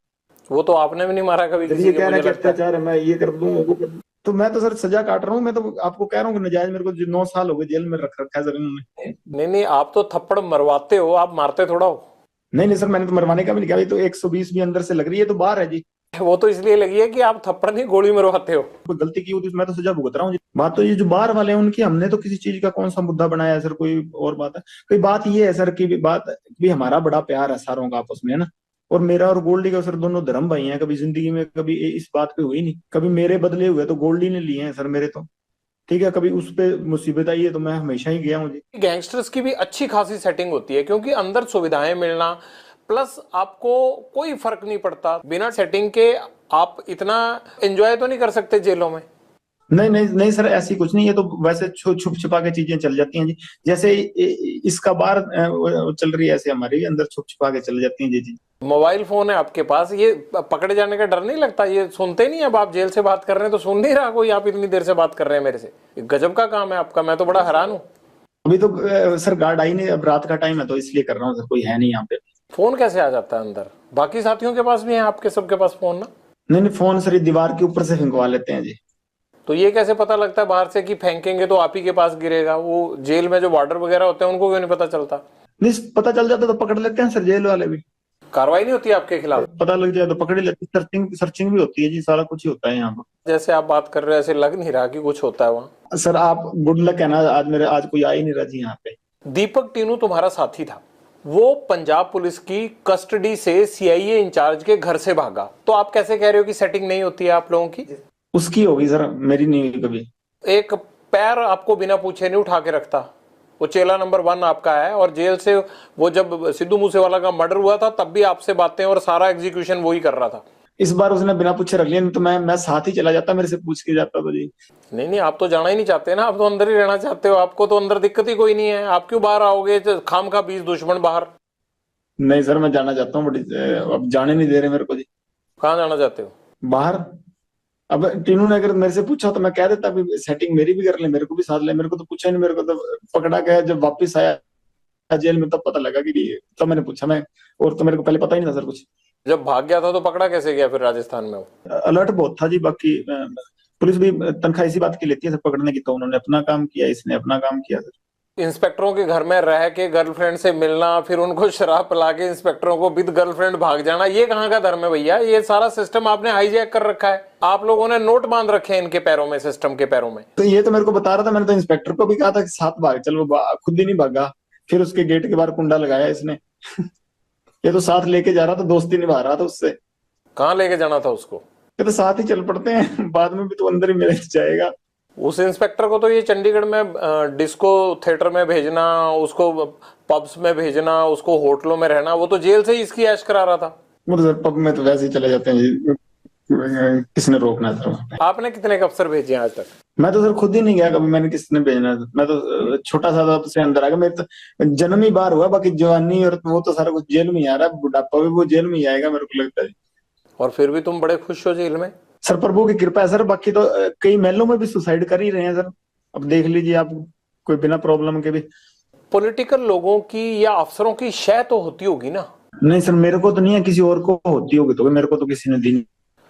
वो तो आपने भी नहीं मारा कभी किसी ये के, कह रहा है मुझे कि लगता है। अत्याचार है, मैं ये कर दूं वो कर दूं। तो मैं तो सर सजा काट रहा हूँ। मैं तो आपको कह रहा हूँ कि नजायज मेरे को 9 साल हो गए जेल में रख रखा है सर इन्होंने। नहीं नहीं, आप तो थप्पड़ मरवाते हो, आप मारते थोड़ा हो। नहीं नहीं सर, मैंने तो मरवाने का भी नहीं किया। अभी तो 120 भी अंदर से लग रही है, तो बाहर है जी। वो तो इसलिए लगी है कि आप थप्पड़ नहीं गोली मरवाते हो। कोई गलती की होती मैं तो सजा भुगत रहा हूँ जी। बात तो ये जो बाहर वाले हैं उनकी, हमने तो किसी चीज का कौन सा मुद्दा बनाया है सर? कोई और बात है? कोई बात ये है सर की बात भी, हमारा बड़ा प्यार है सारों का आपस में, है ना। और मेरा और गोल्डी का सर दोनों धर्म भाई हैं। कभी जिंदगी में कभी इस बात पे हुई नहीं। कभी मेरे बदले हुए तो गोल्डी ने लिए हैं सर मेरे तो। ठीक है, कभी उस पे मुसीबत आई है तो मैं हमेशा ही गया हूँ जी। गैंगस्टर्स की भी अच्छी खासी सेटिंग होती है, क्योंकि अंदर सुविधाएं मिलना, प्लस आपको कोई फर्क नहीं पड़ता बिना सेटिंग के। आप इतना एंजॉय तो नहीं कर सकते जेलों में। नहीं नहीं नहीं सर, ऐसी कुछ नहीं है, तो वैसे छुप छुपा के चीजें चल जाती हैं जी। जैसे इसका बार चल रही है, ऐसे हमारे भी अंदर छुप छुपा के चल जाती हैं जी जी। मोबाइल फोन है आपके पास, ये पकड़े जाने का डर नहीं लगता? ये सुनते नहीं, अब आप जेल से बात कर रहे हैं तो सुन नहीं रहा कोई, आप इतनी देर से बात कर रहे हैं मेरे से। ये गजब का काम है आपका, मैं तो बड़ा हैरान हूँ। अभी तो सर गार्ड आई नहीं, अब रात का टाइम है तो इसलिए कर रहा हूँ सर, कोई है नहीं यहाँ पे। फोन कैसे आ जाता है अंदर? बाकी साथियों के पास भी है, आपके सबके पास फोन ना? नहीं नहीं, फोन सर ये दीवार के ऊपर से फेंकवा लेते हैं जी। तो ये कैसे पता लगता है बाहर से कि फेंकेंगे तो आप ही के पास गिरेगा? वो जेल में जो वार्डर वगैरह होते हैं उनको क्यों नहीं पता चलता? नहीं, पता चल जाता तो पकड़ लेते हैं सर, जेल वाले भी। कार्रवाई नहीं होती आपके खिलाफ? पता लग जाए तो पकड़ ही लेते, सर्चिंग सर्चिंग भी होती है जी, सारा कुछ ही होता है यहाँ पर। जैसे आप बात कर रहे हो ऐसे लग नहीं रहा कि कुछ होता है वहां। सर आप गुड लक है ना, आज कोई आ ही नहीं रहा जी यहाँ पे। दीपक टीनू तुम्हारा साथी था, वो पंजाब पुलिस की कस्टडी से सीआईए इंचार्ज के घर से भागा, तो आप कैसे कह रहे हो कि सेटिंग नहीं होती है आप लोगों की? उसकी होगी सर, मेरी नहीं हुई कभी। एक पैर आपको बिना पूछे नहीं उठा के रखता। वो चेला नंबर 1 आपका है, और जेल से वो जब सिद्धू मूसेवाला का मर्डर हुआ था तब भी आपसे बातें और सारा एग्जीक्यूशन वो ही कर रहा था। इस बार उसने बिना पूछे रख लिया, नहीं तो मैं साथ ही चला जाता, मेरे से पूछ के जाता तो जी। नहीं नहीं, आप तो जाना ही नहीं चाहते ना, आप तो अंदर ही रहना चाहते हो, आपको तो अंदर दिक्कत ही कोई नहीं है, आप क्यों बाहर आओगे? खाम खा 20 दुश्मन बाहर। नहीं सर, मैं जाना चाहता हूँ बट अब जाने नहीं दे रहे मेरे को जी। कहाँ जाना चाहते हो? बाहर। अब टीनू ने अगर मेरे से पूछा तो मैं कह देता भी सेटिंग मेरी भी कर ले, मेरे को भी साथ ले। मेरे को तो पूछा नहीं, मेरे को तो पकड़ा गया जब वापस आया जेल में, तब पता लगा कि तब मैंने पूछा मैं, और तो मेरे को पहले पता ही नहीं था सर कुछ। जब भाग गया था तो पकड़ा कैसे गया फिर राजस्थान में? वो अलर्ट बहुत था जी, बाकी पुलिस भी तनख्वाह इसी बात की लेती है सर पकड़ने की, तो उन्होंने अपना काम किया, इसने अपना काम किया सर। इंस्पेक्टरों के घर में रह के गर्लफ्रेंड से मिलना, फिर उनको शराब पिला के इंस्पेक्टरों को विद गर्लफ्रेंड भाग जाना, ये कहाँ का धर्म है भैया? ये सारा सिस्टम आपने हाईजैक कर रखा है, आप लोगों ने नोट बांध रखे हैं इनके पैरों में, सिस्टम के पैरों में। तो ये तो मेरे को बता रहा था, मैंने तो इंस्पेक्टर को भी कहा था कि साथ भाग चल, वो खुद ही नहीं भागा। फिर उसके गेट के बाहर कुंडा लगाया इसने ये तो साथ लेके जा रहा था, दोस्ती निभा रहा था उससे। कहाँ लेके जाना था उसको? ये तो साथ ही चल पड़ते हैं, बाद में भी तो अंदर ही मेरे जाएगा। उस इंस्पेक्टर को तो ये चंडीगढ़ में डिस्को थिएटर में भेजना, उसको पब्स में भेजना, उसको होटलों में रहना, वो तो जेल से ही इसकी ऐश करा रहा था। वो तो सर पब में तो वैसे ही चले जाते हैं जी, किसने रोकना है सर? आपने कितने अफसर भेजे हैं आज तक? मैं तो सर खुद ही नहीं गया कभी, मैंने किसने भेजना है? मैं तो छोटा सा था से अंदर आ गया, मेरे तो जन्म ही बाहर हुआ, बाकी जवानी और वो तो सारा कुछ जेल में ही आ रहा है, बुढ़ापा भी वो जेल में ही आएगा मेरे को लगता है। और फिर भी तुम बड़े खुश हो जेल में? सर प्रभु की कृपा है सर, बाकी तो कई महलों में भी सुसाइड कर ही रहे हैं सर, अब देख लीजिए आप, कोई बिना प्रॉब्लम के भी। पॉलिटिकल लोगों की या अफसरों की शय तो होती होगी ना? नहीं सर, मेरे को तो नहीं है, किसी और को होती होगी तो, मेरे को तो किसी ने दी नहीं।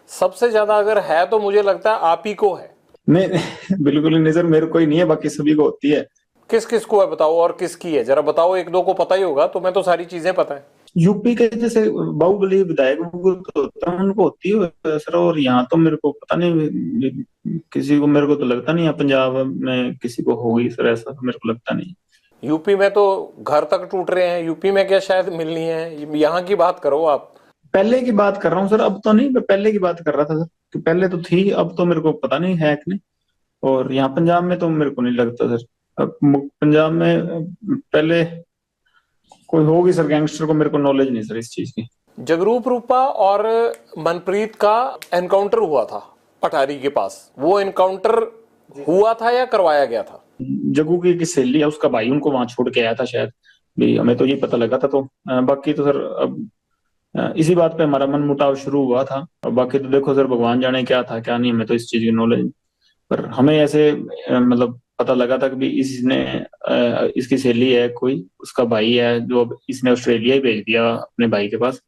सबसे ज्यादा अगर है तो मुझे लगता है आप ही को है। नहीं बिल्कुल नहीं सर, मेरे को ही नहीं है, बाकी सभी को होती है। किस किस को है बताओ, और किसकी है जरा बताओ, एक दो को पता ही होगा, तुम्हें तो सारी चीजें पता है। यूपी के जैसे बाहुबली विधायक तो होता है, उनको होती है सर, और यहाँ तो मेरे को पता नहीं किसी को, मेरे को तो लगता नहीं है पंजाब में किसी को होगी सर, ऐसा तो मेरे को लगता नहीं। यूपी में तो घर तक टूट रहे हैं, यूपी में क्या शायद मिलनी है? यहाँ की बात करो आप। पहले की बात कर रहा हूँ सर, अब तो नहीं, मैं पहले की बात कर रहा था सर, कि पहले तो थी, अब तो मेरे को पता नहीं है कि नहीं। और यहाँ पंजाब में तो मेरे को नहीं लगता सर, अब पंजाब में पहले कोई होगी सर गैंगस्टर, को मेरे को नॉलेज नहीं सर इस चीज की। जगरूप रूपा और मनप्रीत का एनकाउंटर हुआ था अटारी के पास, वो एनकाउंटर हुआ था या करवाया गया था? जग्गू की सहेली है, उसका भाई उनको वहां छोड़ के आया था शायद भी, हमें तो ये पता लगा था। तो बाकी तो सर अब इसी बात पे हमारा मन मुटाव शुरू हुआ था, और बाकी तो देखो सर भगवान जाने क्या था क्या नहीं, हमें तो इस चीज की नॉलेज। पर हमें ऐसे मतलब पता लगा था कि भी इसने इसकी सहेली है कोई, उसका भाई है जो अब इसने ऑस्ट्रेलिया ही भेज दिया अपने भाई के पास,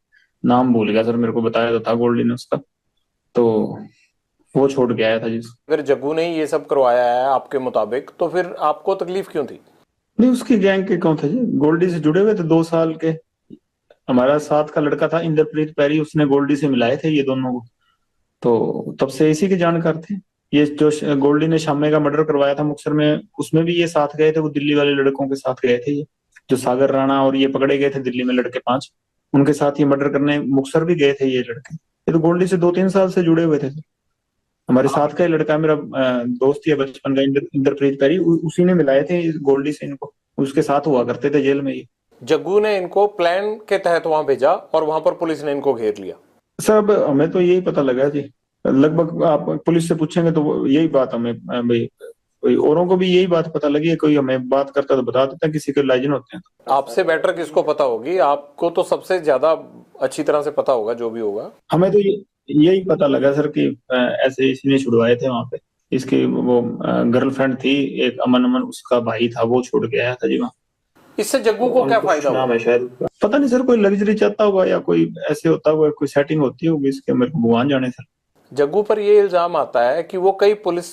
नाम भूल गया सर, मेरे को बताया तो था गोल्डी ने उसका, तो वो छोड़ के आया था जिस। अगर जग्गू ने ये सब करवाया है आपके मुताबिक, तो फिर आपको तकलीफ क्यों थी? नहीं, उसकी गैंग के कौन थे जी, गोल्डी से जुड़े हुए थे 2 साल के। हमारा साथ का लड़का था इंद्रप्रीत पैरी, उसने गोल्डी से मिलाए थे ये दोनों को, तो तब से इसी के जानकार थे। ये जो गोल्डी ने शामे का मर्डर करवाया था मुक्तसर में, उसमें भी ये साथ गए थे, वो दिल्ली वाले लड़कों के साथ गए थे, ये जो सागर राणा और ये पकड़े गए थे दिल्ली में लड़के 5, उनके साथ ये मर्डर करने मुक्तसर भी गए थे ये लड़के। ये तो गोल्डी से 2-3 साल से जुड़े हुए थे। हमारे साथ का ही लड़का मेरा दोस्त ही है बचपन का, इंद्रप्रीत पैरी, उसी ने मिलाए थे गोल्डी से इनको, उसके साथ हुआ करते थे जेल में ही। जग्गू ने इनको प्लान के तहत वहां भेजा और वहां पर पुलिस ने इनको घेर लिया। सर अब हमें तो यही पता लगा जी, लगभग आप पुलिस से पूछेंगे तो यही बात हमें भाई, कोई औरों को भी यही बात पता लगी है, कोई हमें बात करता तो बता देता, किसी के लाइजन होते हैं। आपसे बेटर किसको पता होगी, आपको तो सबसे ज्यादा अच्छी तरह से पता होगा जो भी होगा। हमें तो यही पता लगा सर कि ऐसे इसने छुड़वाए थे वहां पे, इसकी वो गर्लफ्रेंड थी एक, अमन अमन उसका भाई था, वो छोड़ के आया था जी वहाँ। इससे जग्गू को क्या फायदा हुआ? नाम है शायद, पता नहीं सर, कोई लग्जरी चाहता होगा या कोई ऐसे होता होगा, कोई सेटिंग होती होगी इसके, मेरे को भगवान जाने सर। जग्गू पर ये इल्जाम आता है कि वो कई पुलिस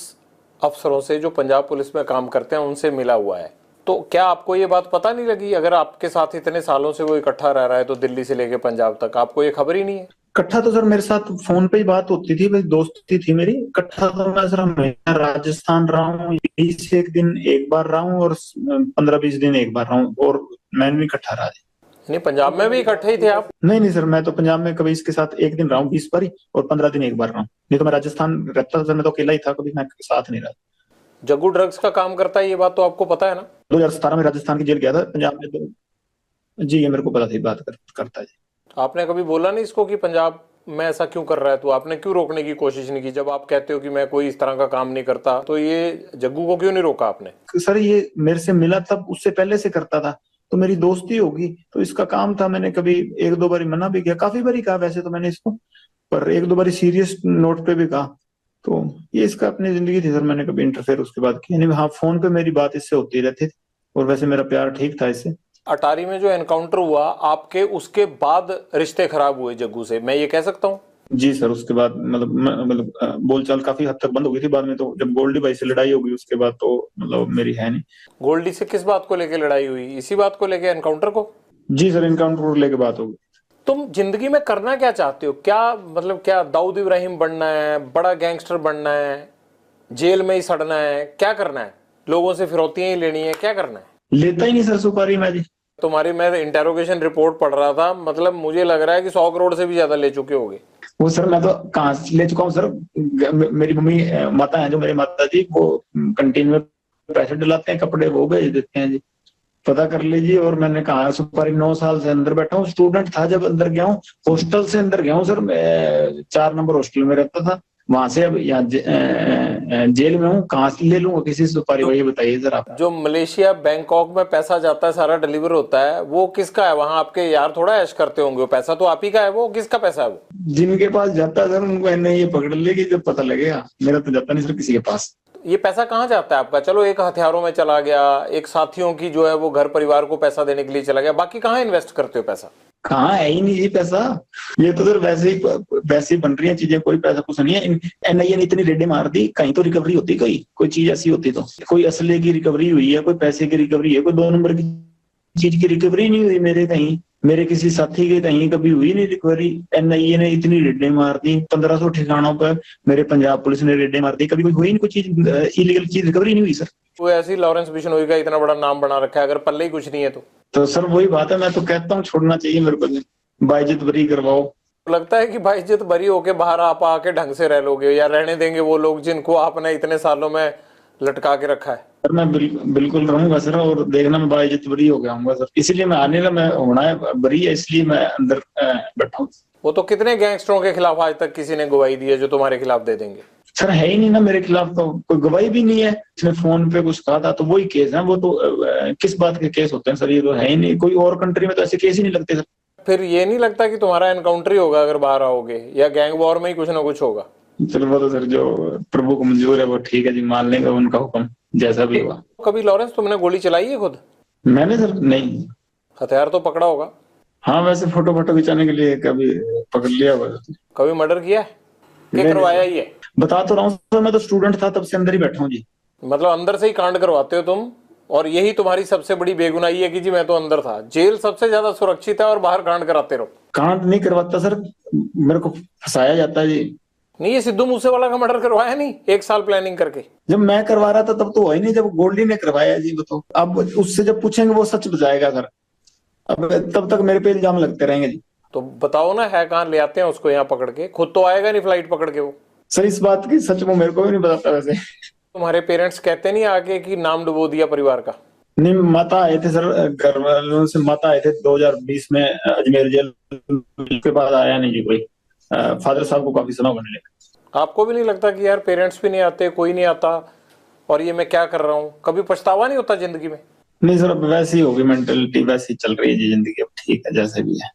अफसरों से जो पंजाब पुलिस में काम करते हैं उनसे मिला हुआ है, तो क्या आपको ये बात पता नहीं लगी? अगर आपके साथ इतने सालों से वो इकट्ठा रह रहा है तो दिल्ली से लेके पंजाब तक, आपको ये खबर ही नहीं है? इकट्ठा तो सर मेरे साथ फोन पे ही बात होती थी, भाई दोस्ती थी मेरी। इकट्ठा तो मैं सर हमेशा राजस्थान रहा हूँ, यही से एक दिन एक बार रहा हूँ और 15-20 दिन एक बार रहा हूँ, और मैं भी इकट्ठा रहा। नहीं, पंजाब में भी इकट्ठे ही थे आप? नहीं सर, मैं तो पंजाब में कभी इसके साथ एक दिन रहा हूँ 20 बार ही, और 15 दिन एक बार रहा हूँ। नहीं तो मैं राजस्थान रहता था, मैं तो अकेला ही था, कभी मैं साथ नहीं रहा। जग्गू ड्रग्स का काम करता है, ये बात तो आपको पता है ना? 2017 में राजस्थान की जेल गया था, पंजाब में तो जी ये मेरे को पता थी, बात करता है जी। आपने कभी बोला नहीं इसको कि पंजाब में ऐसा क्यों कर रहा है, तो आपने क्यों रोकने की कोशिश नहीं की? जब आप कहते हो कि मैं कोई इस तरह का काम नहीं करता, तो ये जग्गू को क्यों नहीं रोका आपने? सर ये मेरे से मिला तब, उससे पहले से करता था तो मेरी दोस्ती होगी, तो इसका काम था। मैंने कभी 1-2 बार मना भी किया, काफी बार कहा वैसे तो मैंने इसको, पर 1-2 बार सीरियस नोट पे भी कहा। तो ये इसका अपनी जिंदगी थी सर, मैंने कभी इंटरफेयर उसके बाद किया नहीं। हाँ, फोन पे मेरी बात इससे होती रहती थी, और वैसे मेरा प्यार ठीक था इससे। अटारी में जो एनकाउंटर हुआ आपके, उसके बाद रिश्ते खराब हुए जग्गू से, मैं ये कह सकता हूँ? जी सर, उसके बाद मतलब बोलचाल काफी हद तक बंद हो गई थी बाद में, तो जब गोल्डी भाई से लड़ाई हो गई उसके बाद तो मतलब मेरी है नहीं। गोल्डी से किस बात को लेके लड़ाई हुई? इसी बात को लेके, एनकाउंटर को? जी सर, एनकाउंटर को लेके बात हो गई। तुम जिंदगी में करना क्या चाहते हो? क्या मतलब, क्या दाऊद इब्राहिम बनना है, बड़ा गैंगस्टर बनना है, जेल में ही सड़ना है, क्या करना है? लोगों से फिरौतियां ही लेनी है, क्या करना है? लेता ही नहीं सर सुपारी मैं जी। तुम्हारी मैं इंटेरोगेशन रिपोर्ट पढ़ रहा था, मतलब मुझे लग रहा है कि 100 करोड़ से भी ज्यादा ले चुके होगे। वो सर मैं तो कहाँ से ले चुका हूँ सर, मेरी मम्मी माता है जो मेरी माता जी, वो कंटीन में पैसे डलाते हैं, कपड़े वो भेज देते हैं जी, पता कर लीजिए। और मैंने कहा सुपारी 9 साल से अंदर बैठा हूँ, स्टूडेंट था जब अंदर गया हूँ, हॉस्टल से अंदर गया हूँ सर, मैं 4 नंबर हॉस्टल में रहता था, वहां से अब यहाँ जेल में हूँ, कहाँ से ले लूंगा किसी सुपारी, वही बताइए सर आप। जो मलेशिया बैंकॉक में पैसा जाता है, सारा डिलीवर होता है, वो किसका है? वहां आपके यार थोड़ा ऐश करते होंगे, वो पैसा तो आप ही का है, वो किसका पैसा है? वो जिनके पास जाता है सर उनको ये पकड़ लेगी जब पता लगेगा, मेरा तो जाता नहीं सर किसी के पास। ये पैसा कहाँ जाता है आपका? चलो एक हथियारों में चला गया, एक साथियों की जो है वो घर परिवार को पैसा देने के लिए चला गया, बाकी कहाँ इन्वेस्ट करते हो पैसा? कहाँ है ही नहीं जी पैसा, ये तो सर वैसे ही बन रही है चीजें, कोई पैसा कुछ नहीं है। एनआईए ने इतनी रेडें मार दी, कहीं तो रिकवरी होती, कोई चीज ऐसी होती तो, कोई असले की रिकवरी हुई है, कोई पैसे की रिकवरी है, कोई 2 नंबर की चीज की रिकवरी नहीं हुई मेरे कहीं, मेरे किसी साथी के कहीं कभी हुई नहीं रिकवरी। एनआईए ने इतनी रेडें मार दी 1500 ठिकानों पर, मेरे पंजाब पुलिस ने रेडें मार दी, कभी कोई हुई नहीं कोई चीज, इलीगल चीज रिकवरी नहीं हुई सर। वो ऐसी लॉरेंस बिश्नोई का इतना बड़ा नाम बना रखा है, अगर पल्ले ही कुछ नहीं है तो सर वही बात है, मैं तो कहता हूँ छोड़ना चाहिए मेरे को, बाइज्जत बरी करवाओ। लगता है कि बाइज्जत बरी होके बाहर आप आके ढंग से रह लोगे, या रहने देंगे वो लोग जिनको आपने इतने सालों में लटका के रखा है? सर मैं बिल्कुल रहूंगा सर, और देखना मैं बाइज्जत बरी हो गया हूँ सर, इसीलिए मैं आने लगा, मैं होना है बरी है इसलिए मैं अंदर बैठा हूँ। वो तो कितने गैंगस्टरों के खिलाफ आज तक किसी ने गवाही दी है जो तुम्हारे खिलाफ दे देंगे? सर है ही नहीं ना मेरे खिलाफ, तो कोई गवाही भी नहीं है। इसने फोन पे कुछ कहा था तो वही केस है, वो तो किस बात के केस होते हैं सर, ये तो है ही नहीं, कोई और कंट्री में तो ऐसे केस ही नहीं लगते सर। फिर ये नहीं लगता कि तुम्हारा एनकाउंटर ही होगा अगर बाहर आओगे, या गैंग वॉर में ही कुछ ना कुछ होगा? चलो वो तो सर जो प्रभु को मंजूर है वो ठीक है जी, मान लेंगे उनका हुक्म जैसा भी होगा। कभी लॉरेंस तुमने गोली चलाई है खुद? मैंने सर नहीं। हथियार तो पकड़ा होगा? हाँ वैसे फोटो खिंचाने के लिए कभी पकड़ लिया हुआ। कभी मर्डर किया है? क्या करवाया ही है? बता तो रहा हूँ सर, मैं तो स्टूडेंट था तब से अंदर ही बैठा हूँ जी। मतलब अंदर से ही कांड करवाते हो तुम, और यही तुम्हारी सबसे बड़ी बेगुनाही है कि जी मैं तो अंदर था। जेल सबसे ज्यादा सुरक्षित है और बाहर कांड कराते रहो। कांड नहीं करवाता सर, मेरे को फंसाया जाता है जी। नहीं, ये सिद्धू मूसेवाला का मर्डर करवाया नहीं 1 साल प्लानिंग करके? जब मैं करवा रहा था तब तो हुआ ही नहीं, जब गोल्डी ने करवाया जी वो तो, अब उससे जब पूछेंगे वो सच बताएगा सर, अब तब तक मेरे पे इल्जाम लगते रहेंगे जी। तो बताओ ना, है कहाँ? ले आते हैं उसको यहाँ पकड़ के, खुद तो आएगा नहीं फ्लाइट पकड़ के वो। सर इस बात की सच में मेरे को भी नहीं पता था वैसे। तुम्हारे पेरेंट्स कहते नहीं आगे कि नाम डुबो दिया परिवार का? नहीं, माता आए थे सर, घर वालों से माता आए थे 2020 में अजमेर जेल, के बाद आया नहीं जी कोई। फादर साहब को काफी सुना होने लगा। आपको भी नहीं लगता कि यार पेरेंट्स भी नहीं आते, कोई नहीं आता, और ये मैं क्या कर रहा हूँ? कभी पछतावा नहीं होता जिंदगी में? नहीं सर, अब वैसी ही होगी मेंटेलिटी, वैसी चल रही है जी जिंदगी, अब ठीक है जैसे भी है,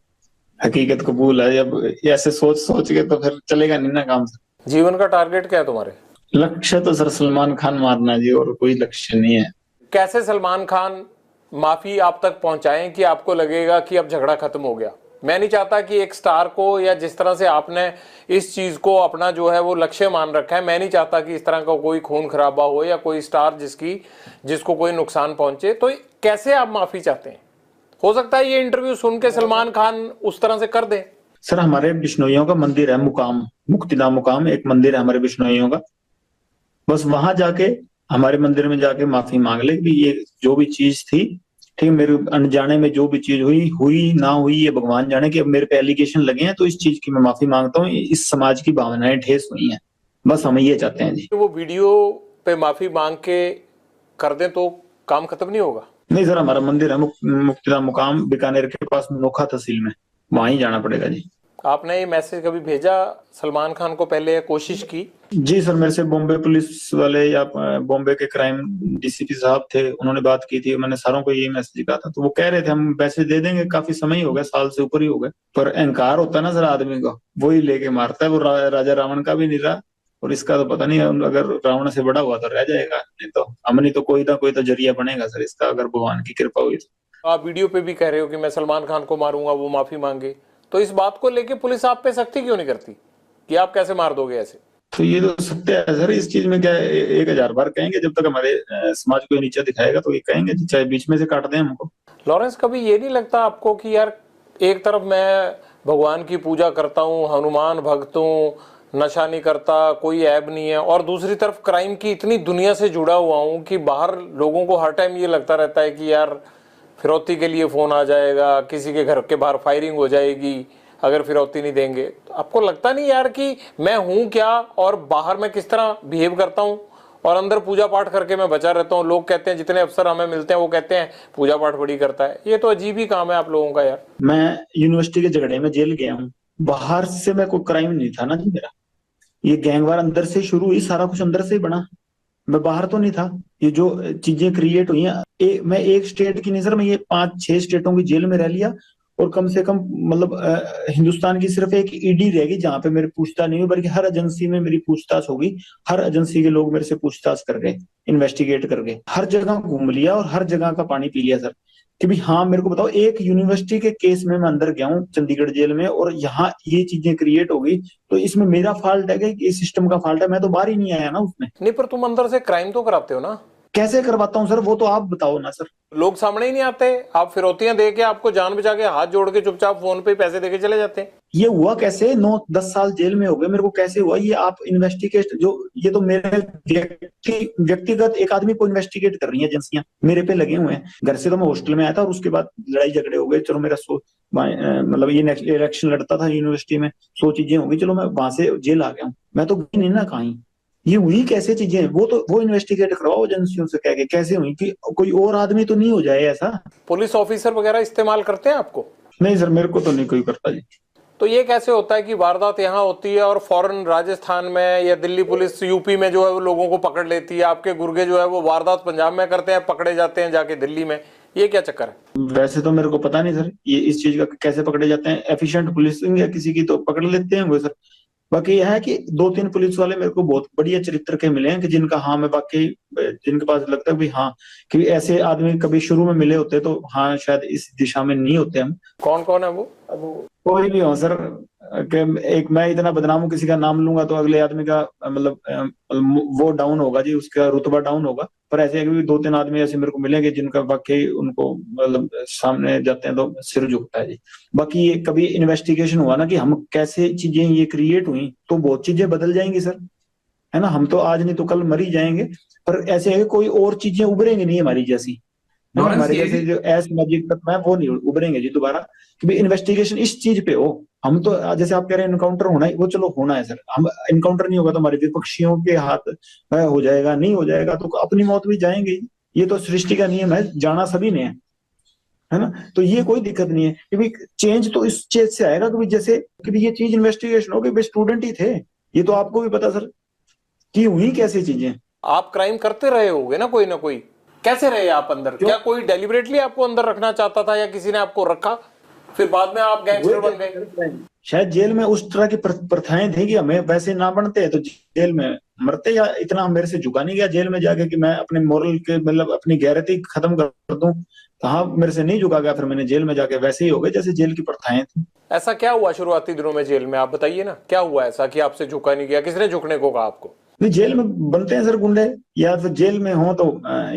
हकीकत कबूल है। अब ऐसे सोच सोच के तो फिर चलेगा नहीं ना काम सर। जीवन का टारगेट क्या है तुम्हारे? लक्ष्य तो सर सलमान खान मारना जी, और कोई लक्ष्य नहीं है। कैसे सलमान खान माफी आप तक पहुंचाएं कि आपको लगेगा कि अब झगड़ा खत्म हो गया? मैं नहीं चाहता कि एक स्टार को, या जिस तरह से आपने इस चीज को अपना जो है वो लक्ष्य मान रखा है, मैं नहीं चाहता कि इस तरह का कोई खून खराबा हो या कोई स्टार जिसको कोई नुकसान पहुंचे। तो कैसे आप माफी चाहते हैं? हो सकता है ये इंटरव्यू सुन के सलमान खान उस तरह से कर दे। सर हमारे बिश्नोइयों का मंदिर है मुकाम, मुक्तिधाम मुकाम एक मंदिर है हमारे बिश्नोइयों का, बस वहां जाके, हमारे मंदिर में जाके माफी मांग ले कि ये जो भी चीज थी, ठीक है, मेरे अनजाने में जो भी चीज हुई हुई ना हुई ये भगवान जाने, कि अब मेरे पे एलिगेशन लगे हैं तो इस चीज की मैं माफी मांगता हूँ, इस समाज की भावनाएं ठेस हुई हैं, बस हम ये चाहते हैं जी। वो वीडियो पे माफी मांग के कर दें तो काम खत्म नहीं होगा? नहीं सर, हमारा मंदिर है मुक्तिधाम मुकाम बीकानेर के पास नोखा तहसील में, वहां ही जाना पड़ेगा जी। आपने ये मैसेज कभी भेजा सलमान खान को पहले, या कोशिश की? जी सर, मेरे से बॉम्बे पुलिस वाले या बॉम्बे के क्राइम डीसीपी साहब थे, उन्होंने बात की थी, मैंने सारों को ये मैसेज कहा था, तो वो कह रहे थे हम मैसेज दे देंगे, काफी समय ही हो गया, साल से ऊपर ही हो गया, पर अहंकार होता है ना सर आदमी का, वो ही लेके मारता है। वो राजा रावण का भी नहीं रहा, और इसका तो पता नहीं, अगर रावण से बड़ा हुआ तो रह जाएगा, नहीं तो हम नहीं तो कोई ना कोई तो जरिया बनेगा सर इसका, अगर भगवान की कृपा हुई तो। आप वीडियो पे भी कह रहे हो कि मैं सलमान खान को मारूंगा, वो माफी मांगे, तो इस बात को लेके पुलिस आप पे सख्ती क्यों नहीं करती कि आप कैसे मार दोगे ऐसे? तो ये तो सत्य है सर, इस चीज में क्या है, 1000 बार कहेंगे, जब तक हमारे समाज को नीचा दिखाएगा तो ये कहेंगे, चाहे बीच में से काट दें हमको। लॉरेंस, कभी ये नहीं लगता आपको कि यार एक तरफ मैं भगवान की पूजा करता हूँ, हनुमान भक्त हूँ, नशा नहीं करता, कोई ऐब नहीं है, और दूसरी तरफ क्राइम की इतनी दुनिया से जुड़ा हुआ हूँ कि बाहर लोगों को हर टाइम ये लगता रहता है कि यार फिरौती के लिए फोन आ जाएगा, किसी के घर के बाहर फायरिंग हो जाएगी अगर फिरौती नहीं देंगे। तो आपको लगता नहीं यार कि मैं हूं क्या, और बाहर मैं किस तरह बिहेव करता हूं, और अंदर पूजा पाठ करके मैं बचा रहता हूं? लोग कहते हैं, जितने अफसर हमें मिलते हैं वो कहते हैं पूजा पाठ बड़ी करता है। ये तो अजीब ही काम है आप लोगों का यार। मैं यूनिवर्सिटी के झगड़े में जेल गया हूँ, बाहर से मैं कोई क्राइम नहीं था ना जी मेरा, ये गैंगवार अंदर से शुरू हुई, सारा कुछ अंदर से ही बना, मैं बाहर तो नहीं था। ये जो चीजें क्रिएट हुई हैं, मैं एक स्टेट की नहीं सर, मैं ये 5-6 स्टेटों की जेल में रह लिया, और कम से कम मतलब हिंदुस्तान की सिर्फ एक ईडी रहेगी जहां पे मेरी पूछताछ नहीं हुई, बल्कि हर एजेंसी में मेरी पूछताछ होगी, हर एजेंसी के लोग मेरे से पूछताछ कर गए, इन्वेस्टिगेट कर गए, हर जगह घूम लिया और हर जगह का पानी पी लिया सर, कि भाई हाँ मेरे को बताओ, एक यूनिवर्सिटी के केस में मैं अंदर गया हूँ चंडीगढ़ जेल में, और यहाँ ये चीजें क्रिएट हो गई, तो इसमें मेरा फॉल्ट है कि इस सिस्टम का फॉल्ट है? मैं तो बाहर ही नहीं आया ना उसमें। नहीं, पर तुम अंदर से क्राइम तो कराते हो ना? कैसे करवाता हूँ सर, वो तो आप बताओ ना सर। लोग सामने ही नहीं आते, आप फिरौतियां दे के, आपको जान बचा के, हाथ जोड़ के चुपचाप फोन पे पैसे देके चले जाते हैं। ये हुआ कैसे? 9-10 साल जेल में हो गए मेरे को, कैसे हुआ ये? आप इन्वेस्टिगेट, जो ये तो मेरे व्यक्तिगत एक आदमी को इन्वेस्टिगेट कर रही है एजेंसियां, मेरे पे लगे हुए हैं। घर से तो मैं हॉस्टल में आया था, और उसके बाद लड़ाई झगड़े हो गए, चलो मेरा मतलब ये इलेक्शन लड़ता था यूनिवर्सिटी में, 100 चीजें हो गई, चलो मैं वहां से जेल आ गया हूँ, मैं तो गई नहीं ना कहीं। ये हुई कैसे चीजें? वो इन्वेस्टिगेट करवाओ एजेंसियों से कह के, कैसे हुई, कि कोई और आदमी तो नहीं हो जाए ऐसा। पुलिस ऑफिसर वगैरह इस्तेमाल करते हैं आपको? नहीं सर, मेरे को तो नहीं कोई करता जी। तो ये कैसे होता है कि वारदात यहाँ होती है और फौरन राजस्थान में या दिल्ली पुलिस यूपी में जो है वो लोगों को पकड़ लेती है, आपके गुर्गे जो है वो वारदात पंजाब में करते हैं, पकड़े जाते हैं जाके दिल्ली में? ये क्या चक्कर है? वैसे तो मेरे को पता नहीं सर, ये इस चीज का कैसे पकड़े जाते हैं, एफिशिएंट पुलिसिंग या किसी की तो पकड़ लेते हैं वो सर। बाकी यह है कि 2-3 पुलिस वाले मेरे को बहुत बढ़िया चरित्र के मिले हैं, कि जिनका हाँ मैं बाकी, जिनके पास लगता है भी हाँ, कि ऐसे आदमी कभी शुरू में मिले होते तो हाँ शायद इस दिशा में नहीं होते हम। कौन कौन है वो? कोई भी हो सर, एक मैं इतना बदनाम हूं, किसी का नाम लूंगा तो अगले आदमी का मतलब वो डाउन होगा जी, उसका रुतबा डाउन होगा। पर ऐसे 2-3 आदमी ऐसे मेरे को मिलेंगे जिनका वाकई उनको मतलब सामने जाते हैं तो सिर झुकता है जी। बाकी ये कभी इन्वेस्टिगेशन हुआ ना कि हम कैसे चीजें ये क्रिएट हुई, तो बहुत चीजें बदल जाएंगी सर, है ना। हम तो आज नहीं तो कल मर ही जाएंगे, पर ऐसे है कोई और चीजें उभरेंगी नहीं हमारी जैसी, हमारे जैसे जो असामाजिक तत्व है वो नहीं उभरेंगे जी दोबारा, कि भाई इन्वेस्टिगेशन इस चीज पे हो। हम तो जैसे आप कह रहे हैं इनकाउंटर होना है, वो चलो होना है सर, हम इनकाउंटर नहीं होगा तो हमारे विपक्षियों के हाथ हो जाएगा, नहीं हो जाएगा तो अपनी मौत भी जाएंगे। ये तो सृष्टि का नियम है, जाना सभी ने है ना। तो ये कोई दिक्कत नहीं है कि भाई चेंज तो इस चीज से आएगा कि जैसे कि भाई ये चीज इन्वेस्टिगेशन हो गई, भाई स्टूडेंट ही थे, ये तो आपको भी पता सर कि हुई कैसी चीजें। आप क्राइम करते रहे होगे ना कोई, कैसे रहे आप अंदर? क्या कोई डेलिबरेटली आपको अंदर रखना चाहता था या किसी ने आपको रखा, फिर बाद में आप गैंगस्टर बन गए? शायद जेल में उस तरह की प्रथाएं थी कि हमें वैसे ना बनते तो जेल में मरते, या इतना मेरे से झुका नहीं गया जेल में जाके कि मैं अपने मोरल के मतलब अपनी गैरती खत्म कर दूं। तो हाँ, मेरे से नहीं झुका गया, फिर मैंने जेल में जाके वैसे ही हो गए जैसे जेल की प्रथाएं थी। ऐसा क्या हुआ शुरुआती दिनों में जेल में, आप बताइए ना, क्या हुआ ऐसा कि आपसे झुका नहीं गया? किसने झुकने को कहा आपको? नहीं, जेल में बनते हैं सर गुंडे, या फिर जेल में हो तो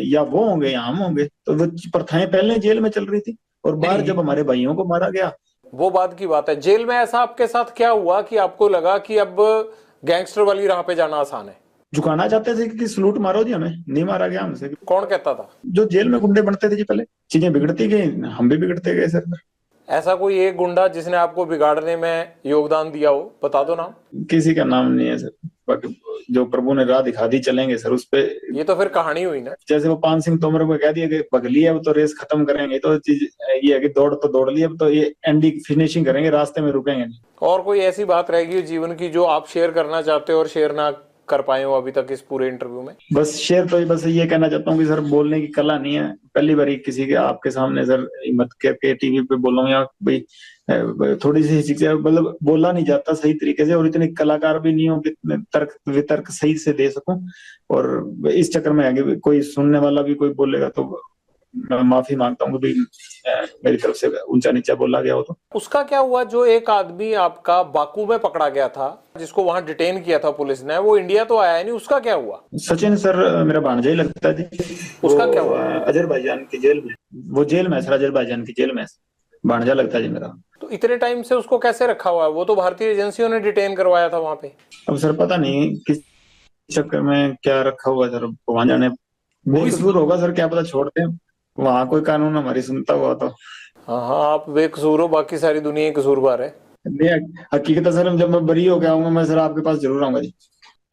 या वो होंगे या हम होंगे, तो वो प्रथाएं पहले जेल में चल रही थी। और बाहर जब हमारे भाइयों को मारा गया, वो बात की बात है। जेल में ऐसा आपके साथ क्या हुआ कि आपको लगा कि अब गैंगस्टर वाली राह पे जाना आसान है? झुकाना चाहते थे कि सलूट मारो जी, हमें नहीं मारा गया हमसे। कौन कहता था? जो जेल में गुंडे बनते थे जी, पहले चीजें बिगड़ती गई, हम भी बिगड़ते गए सर। ऐसा कोई एक गुंडा जिसने आपको बिगाड़ने में योगदान दिया हो, बता दो नाम। किसी का नाम नहीं है सर, बाकी जो प्रभु ने राह दिखा दी चलेंगे सर उस पे। ये तो फिर कहानी हुई ना। जैसे वो पान सिंह तोमर को कह दिया कि भगली है, अब तो रेस खत्म करेंगे, तो चीज ये है कि दौड़ तो दौड़ ली, अब तो ये एंडी फिनिशिंग करेंगे, रास्ते में रुकेंगे नहीं। और कोई ऐसी बात रहेगी जीवन की जो आप शेयर करना चाहते हो और शेयर ना कर पाए हो अभी तक इस पूरे इंटरव्यू में? बस शेयर तो बस ये कहना चाहता हूँ कि सर बोलने की कला नहीं है, पहली बार किसी के आपके सामने सर हिम्मत करके टीवी पे बोलूं, या भाई थोड़ी सी शिक्षा, मतलब बोला नहीं जाता सही तरीके से, और इतने कलाकार भी नहीं हो कि तर्क वितर्क सही से दे सकूं। और इस चक्कर में आगे कोई सुनने वाला भी कोई बोलेगा तो मैं माफी मांगता हूँ कि मेरी तरफ से ऊंचा नीचा बोला गया हो तो। उसका क्या हुआ जो एक आदमी आपका बाकू में पकड़ा गया था, जिसको वहां डिटेन किया था पुलिस ने, वो इंडिया तो आया नहीं, उसका क्या हुआ? सचिन सर मेरा भांजा ही लगता है जी। उसका क्या हुआ? अजरबैजान की जेल में, वो जेल में सर, अजरबैजान की जेल में भांजा लगता है जी मेरा। तो इतने टाइम से उसको कैसे रखा हुआ है? वो तो भारतीय एजेंसियों ने डिटेन करवाया था वहां पे। अब सर पता नहीं किस चक्कर में क्या रखा हुआ सर, भगवान जाने, बेकसूर होगा सर, क्या पता, छोड़ते हैं वहां कोई कानून हमारी सुनता हुआ तो। हाँ हाँ, आप बेकसूर हो, बाकी सारी दुनिया कसूरवार है। नहीं, हकीकत सर जब मैं बरी होकर आऊंगा मैं सर आपके पास जरूर आऊंगा जी।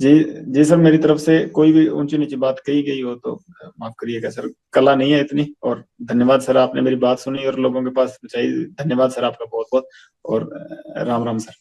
जी जी सर, मेरी तरफ से कोई भी ऊंची नीची बात कही गई हो तो माफ करिएगा सर, कला नहीं है इतनी। और धन्यवाद सर, आपने मेरी बात सुनी और लोगों के पास पहुंचाई, धन्यवाद सर आपका बहुत बहुत। और राम राम सर।